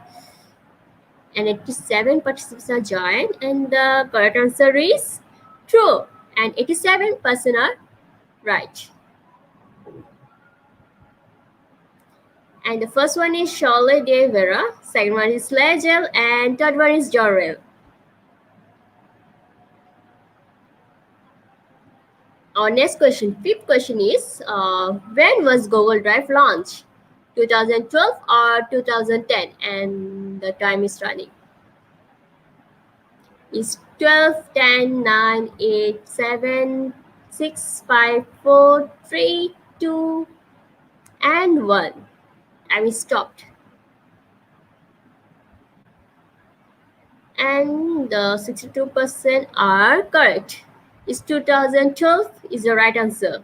And 87 participants are joined, and the correct answer is true, and 87% are right. And the first one is Charlotte de Vera, second one is Legel, and third one is Jorel. Our next question, fifth question is, when was Google Drive launched? 2012 or 2010? And the time is running. Is 12, 10, 9, 8, 7, 6, 5, 4, 3, 2, and 1. Time is stopped. And the 62% are correct. Is 2012 is the right answer.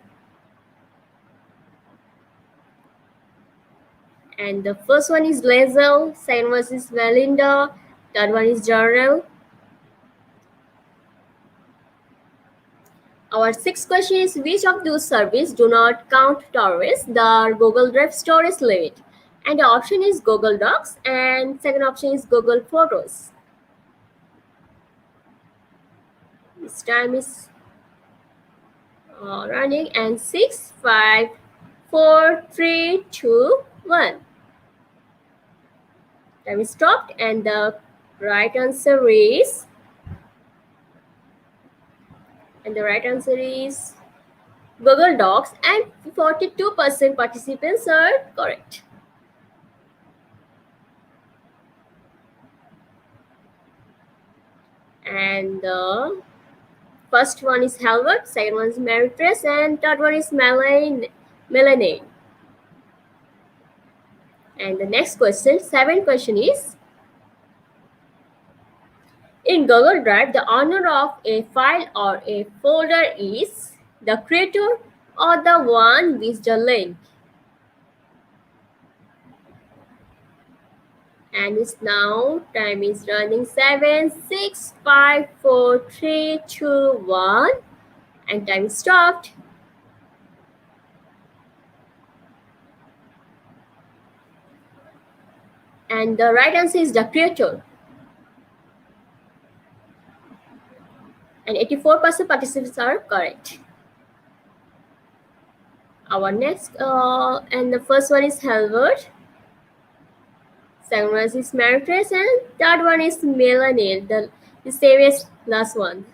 And the first one is Lazel, second one is Valinda, Third one is journal. Our sixth question is which of those services do not count towards the Google Drive storage limit? And the option is Google Docs and second option is Google Photos. This time is running and 6, 5, 4, 3, 2, 1. Time is stopped and the right answer is Google Docs and 42% participants are correct. And the first one is Halbert, second one is Meritress, and third one is Melanie. And the next question, seventh question is, in Google Drive, the owner of a file or a folder is the creator or the one with the link. And it's now time is running 7, 6, 5, 4, 3, 2, 1, and time is stopped. And the right answer is the creator. And 84% participants are correct. Our next, and the first one is Halbert, second one is Meritress, and third one is Melanie, the same as last one.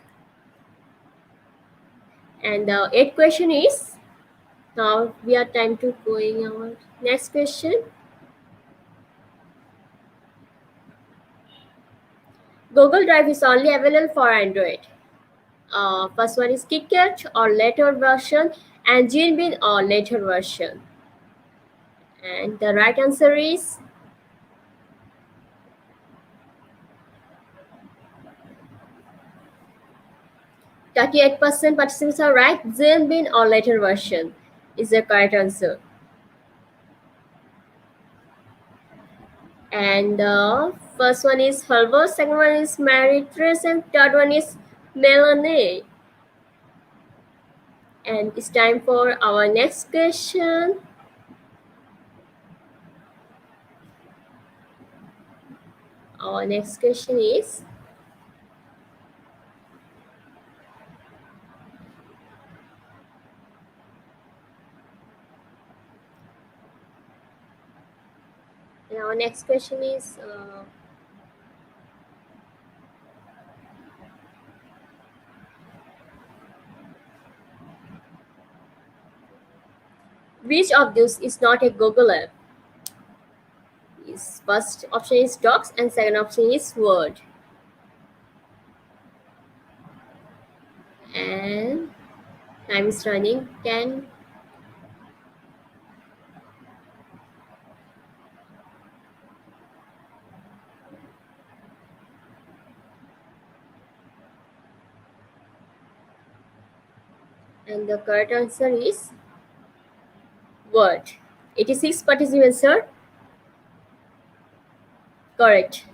And the eighth question is, now we are time to going our next question. Google Drive is only available for Android. First one is KitKat or later version, and GenBean or later version. And the right answer is 38% participants are right. GenBean or later version is the correct answer. And the first one is Halbert, second one is Meritress, and third one is Melanie. And it's time for our next question. Our next question is, which of those is not a Google app? First option is Docs and second option is Word. And time is running 10. And the correct answer is Word. 86 participants are correct.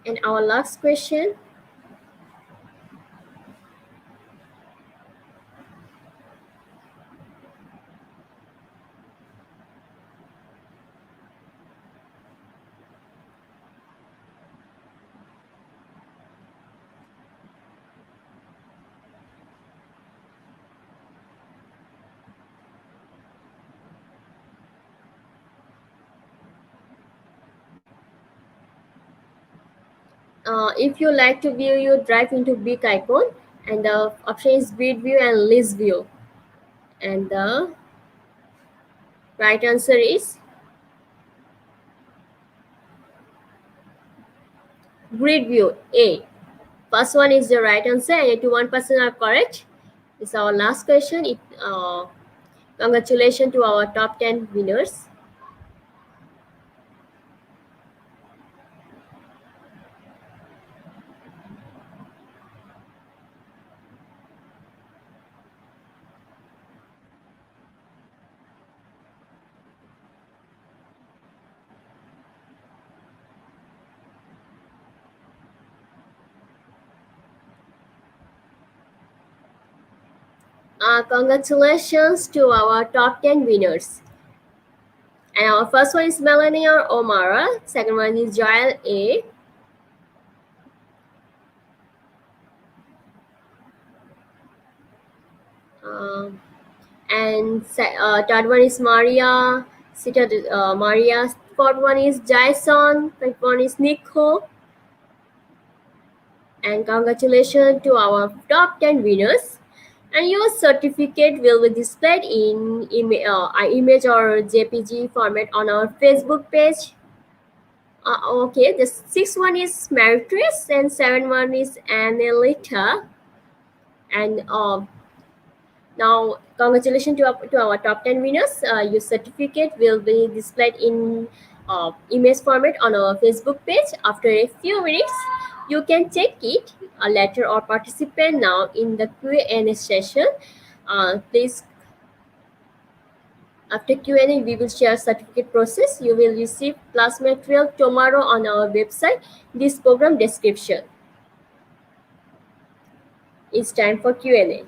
And our last question. If you like to view your drive into big icon, and the option is grid view and list view. And the right answer is grid view A. First one is the right answer and 81% are correct. This is our last question. Congratulations to our top 10 winners. Congratulations to our top 10 winners. And our first one is Melanie or Omara. Second one is Joel A. Um, and third one is Maria. Maria. Fourth one is Jason. Fifth one is Nico. And congratulations to our top 10 winners. And your certificate will be displayed in image or JPG format on our Facebook page. Okay, the sixth one is Maritrice and seventh one is Annelita. And now, congratulations to our top 10 winners. Your certificate will be displayed in image format on our Facebook page. After a few minutes, you can check it later or participate now in the Q&A session. Please, after Q&A, we will share certificate process. You will receive class material tomorrow on our website. This program description. It's time for Q&A.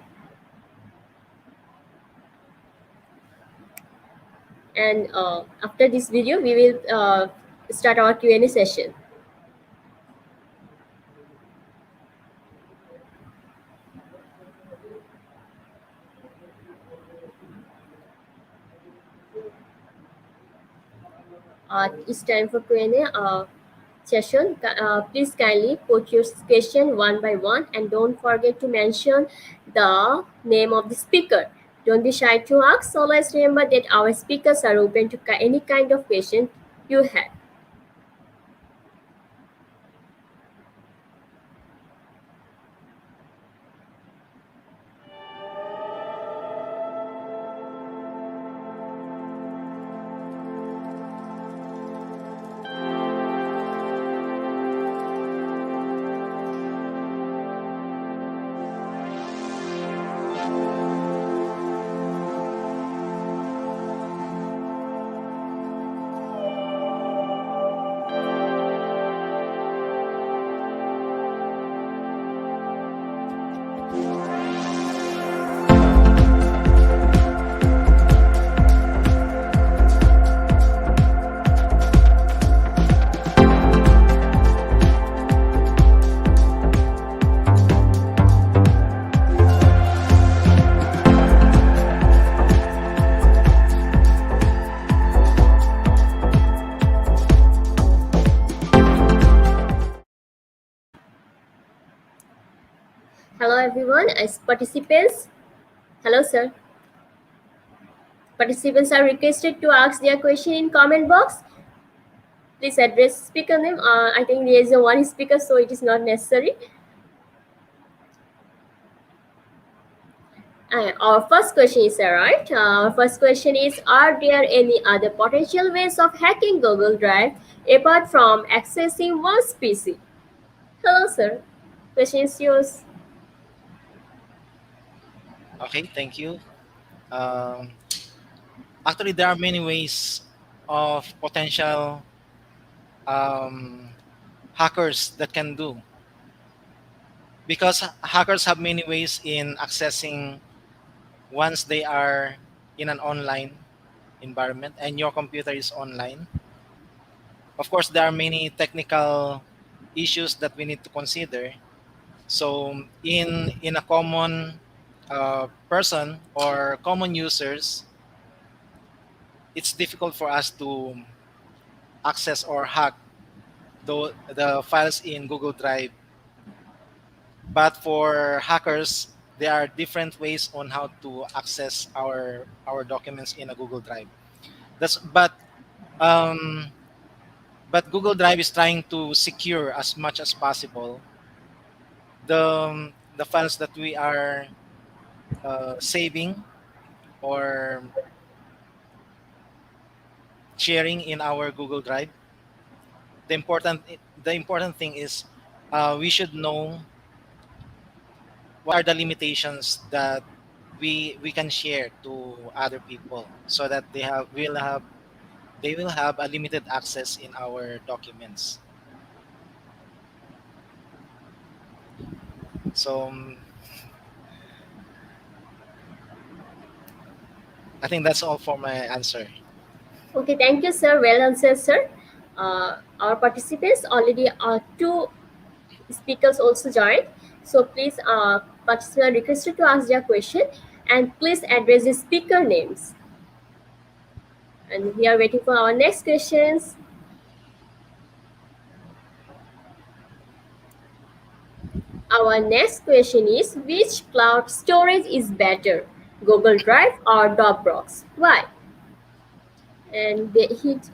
And after this video, we will start our Q&A session. It's time for Q&A session. Please kindly put your question one by one and don't forget to mention the name of the speaker. Don't be shy to ask. Always remember that our speakers are open to any kind of question you have. Hello everyone, as participants. Hello sir. Participants are requested to ask their question in comment box. Please address speaker name. I think there is a one speaker, so it is not necessary. Our first question is right. Our first question is: are there any other potential ways of hacking Google Drive apart from accessing one's PC? Hello, sir. Question is yours. Okay, thank you. Um, Actually, there are many ways of potential um, hackers that can do, because hackers have many ways in accessing once they are in an online environment and your computer is online. Of course, there are many technical issues that we need to consider. So, in a common person or common users, it's difficult for us to access or hack the files in Google Drive. But for hackers, there are different ways on how to access our documents in a Google Drive. That's um, but Google Drive is trying to secure as much as possible the files that we are saving or sharing in our Google Drive. The important the important thing is we should know what are the limitations that we can share to other people so that they will have a limited access in our documents. So I think that's all for my answer. Okay, thank you, sir. Well answered, sir. Our participants already two speakers also joined. So please, participants are requested to ask their question and please address the speaker names. And we are waiting for our next questions. Our next question is which cloud storage is better, Google Drive or Dropbox? Why? And the hit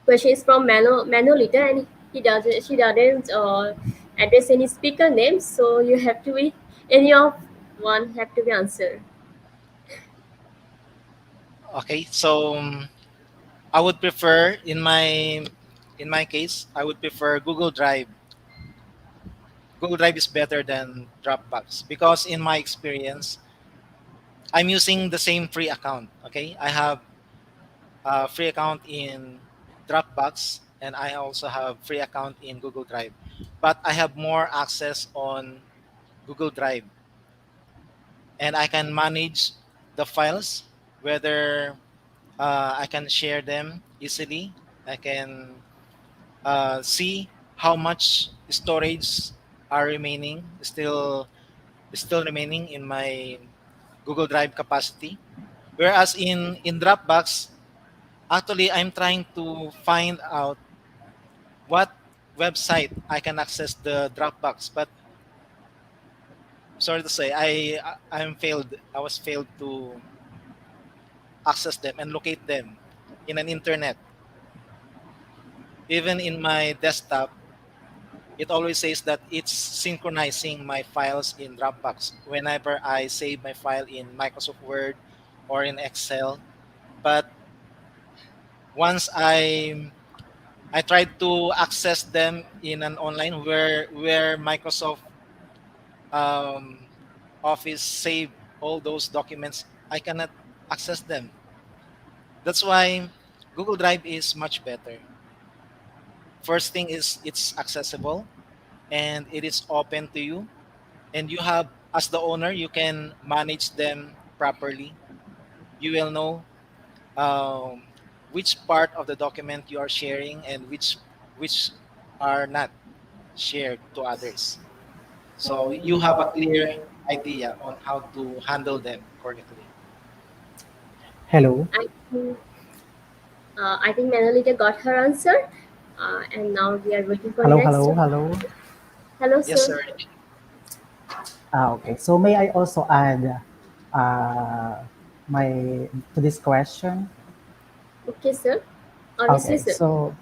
question is from Manolita, and she doesn't address any speaker names, so you have to be any of one have to be answered. Okay, so I would prefer in my case, I would prefer Google Drive. Google Drive is better than Dropbox because in my experience, I'm using the same free account. Okay, I have a free account in Dropbox and I also have free account in Google Drive, but I have more access on Google Drive and I can manage the files whether I can share them easily. I can see how much storage are remaining still remaining in my Google Drive capacity. Whereas in Dropbox, actually I'm trying to find out what website I can access the Dropbox, but sorry to say, I'm failed. I was failed to access them and locate them in an internet. Even in my desktop, it always says that it's synchronizing my files in Dropbox whenever I save my file in Microsoft Word or in Excel. But once I tried to access them in an online where Microsoft um, Office save all those documents, I cannot access them. That's why Google Drive is much better. First thing is it's accessible and it is open to you, and you have as the owner you can manage them properly. You will know which part of the document you are sharing and which are not shared to others, so you have a clear idea on how to handle them correctly. Hello, I think I think Manolita got her answer, and now we are waiting for hello, next. hello, hello. Hello, Yes, sir. sir. Okay, so may I also add uh, my to this question? Okay, sir. Obviously, Okay, sir. so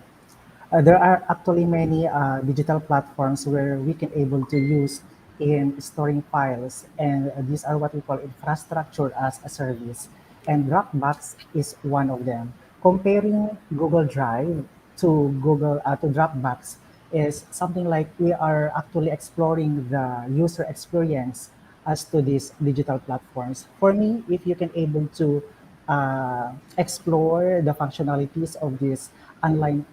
there are actually many digital platforms where we can able to use in storing files, and these are what we call infrastructure as a service. And Dropbox is one of them. Comparing Google Drive to Dropbox is something like we are actually exploring the user experience as to these digital platforms. For me, if you can able to explore the functionalities of these online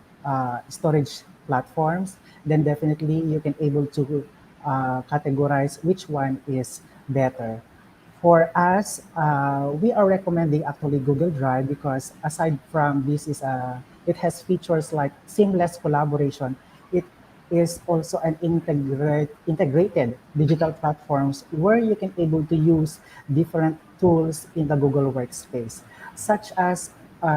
storage platforms, then definitely you can able to categorize which one is better. For us, we are recommending actually Google Drive because aside from this it has features like seamless collaboration. It is also an integrated digital platforms where you can able to use different tools in the Google Workspace, such as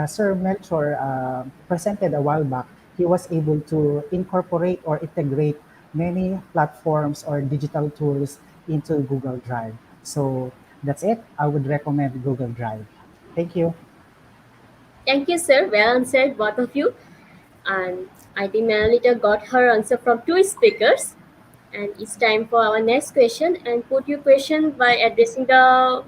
Sir Melchor presented a while back. He was able to incorporate or integrate many platforms or digital tools into Google Drive. So that's it. I would recommend Google Drive. Thank you. Thank you, sir. Well answered, both of you. And I think Manolita got her answer from two speakers. And it's time for our next question. And put your question by addressing the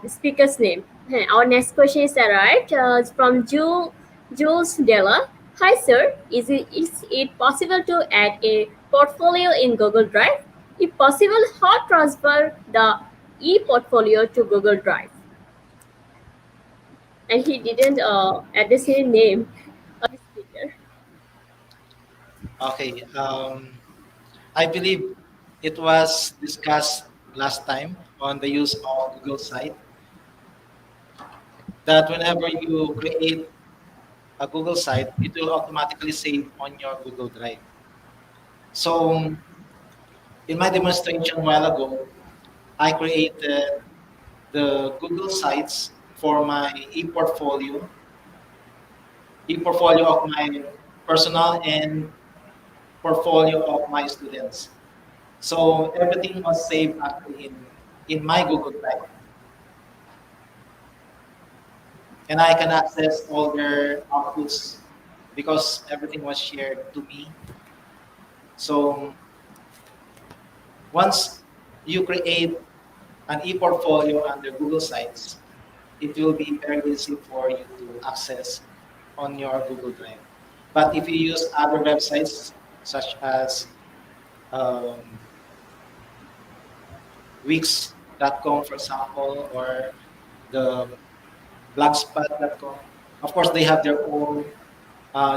speaker's name. Our next question is arrived from Jules Della. Hi, sir. Is it possible to add a portfolio in Google Drive? If possible, how transfer the e-portfolio to Google Drive? And he didn't address his name of the speaker. Okay. I believe it was discussed last time on the use of Google site. that whenever you create a Google site, it will automatically save on your Google Drive. So in my demonstration a while ago, I created the Google Sites for my e-portfolio of my personal and portfolio of my students. So everything was saved actually in my Google Drive, and I can access all their outputs because everything was shared to me. So once you create an e-portfolio under Google Sites, it will be very easy for you to access on your Google Drive. But if you use other websites such as um, Wix.com, for example, or the Blogspot.com, of course, they have their own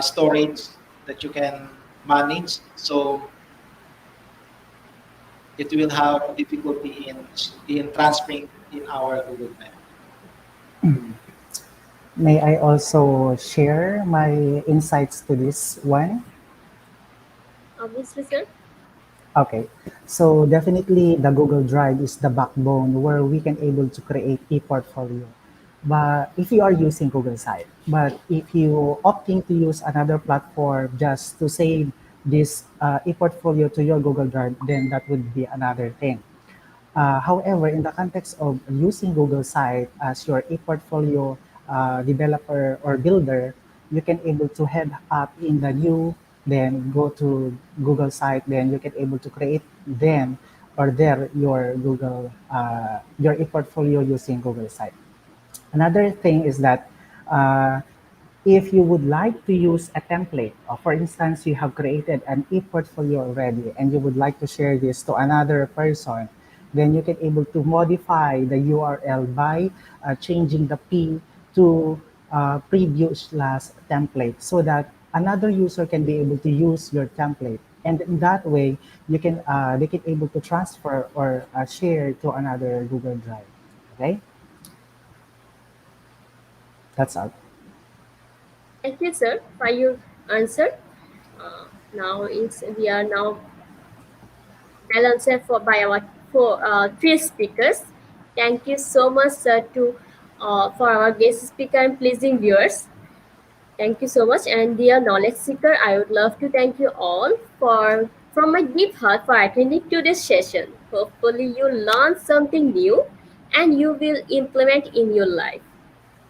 storage that you can manage. So it will have difficulty in transferring in our Google Drive. May I also share my insights to this one? Obviously, sir. Okay, so definitely the Google Drive is the backbone where we can able to create e-portfolio. But if you are using Google Site, but if you opting to use another platform just to save this e-portfolio to your Google Drive, then that would be another thing. However, in the context of using Google Site as your e-portfolio developer or builder, you can able to head up in the new, then go to Google Site, then you can able to create then or there your your e-portfolio using Google Site. Another thing is that uh, if you would like to use a template, or for instance, you have created an e-portfolio already and you would like to share this to another person, then you can able to modify the URL by changing the P to preview slash template so that another user can be able to use your template. And in that way, they can able to transfer or share to another Google Drive. Okay, that's all. Thank you, sir, for your answer. Now we are now well answered for by our three speakers. Thank you so much, sir, to for our guest speaker and pleasing viewers. Thank you so much. And dear knowledge seeker, I would love to thank you all for from my deep heart for attending to this session. Hopefully you learned something new and you will implement in your life.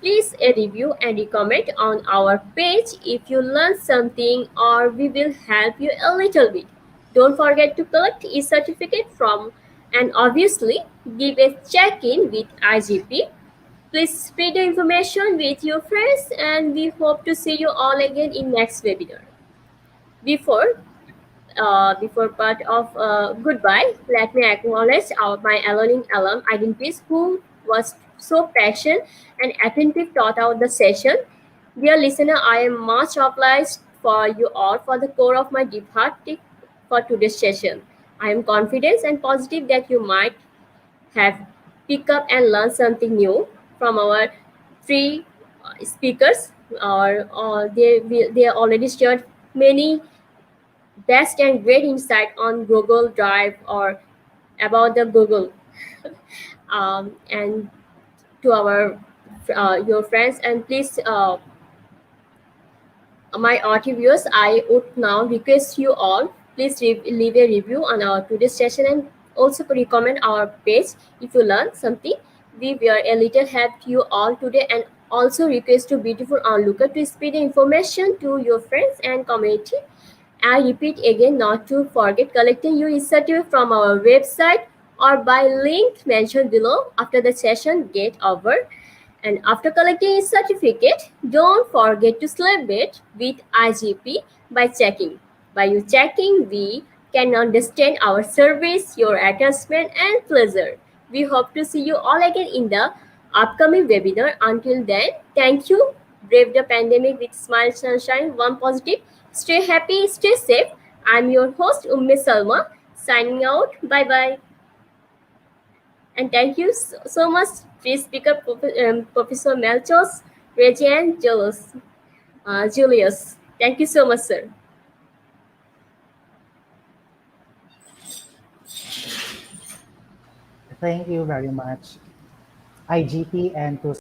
Please a review and a comment on our page if you learned something or we will help you a little bit. Don't forget to collect e-certificate from and obviously give a check-in with IGP. Please spread the information with your friends and we hope to see you all again in next webinar. Before before part of goodbye, let me acknowledge my learning alum identities who was so patient and attentive throughout the session. Dear listener, I am much obliged for you all for the core of my deep heart for today's session. I am confident and positive that you might have picked up and learned something new from our three speakers. Or they already shared many best and great insight on Google Drive or about the Google and to our your friends and please my audio viewers I would now request you all please leave a review on our today's session and also recommend our page if you learn something we were a little help you all today and also request to beautiful onlooker to spread the information to your friends and community. I repeat again not to forget collecting your certificate from our website or by link mentioned below after the session get over. And after collecting a certificate, don't forget to celebrate with IGP by checking. By you checking, we can understand our service, your attachment, and pleasure. We hope to see you all again in the upcoming webinar. Until then, thank you. Brave the pandemic with smile, sunshine, one positive. Stay happy, stay safe. I'm your host, Umme Salma, signing out. Bye bye. And thank you so much, free speaker Professor Melchos, Reggie, and Julius. Thank you so much, sir. Thank you very much, IGP, and to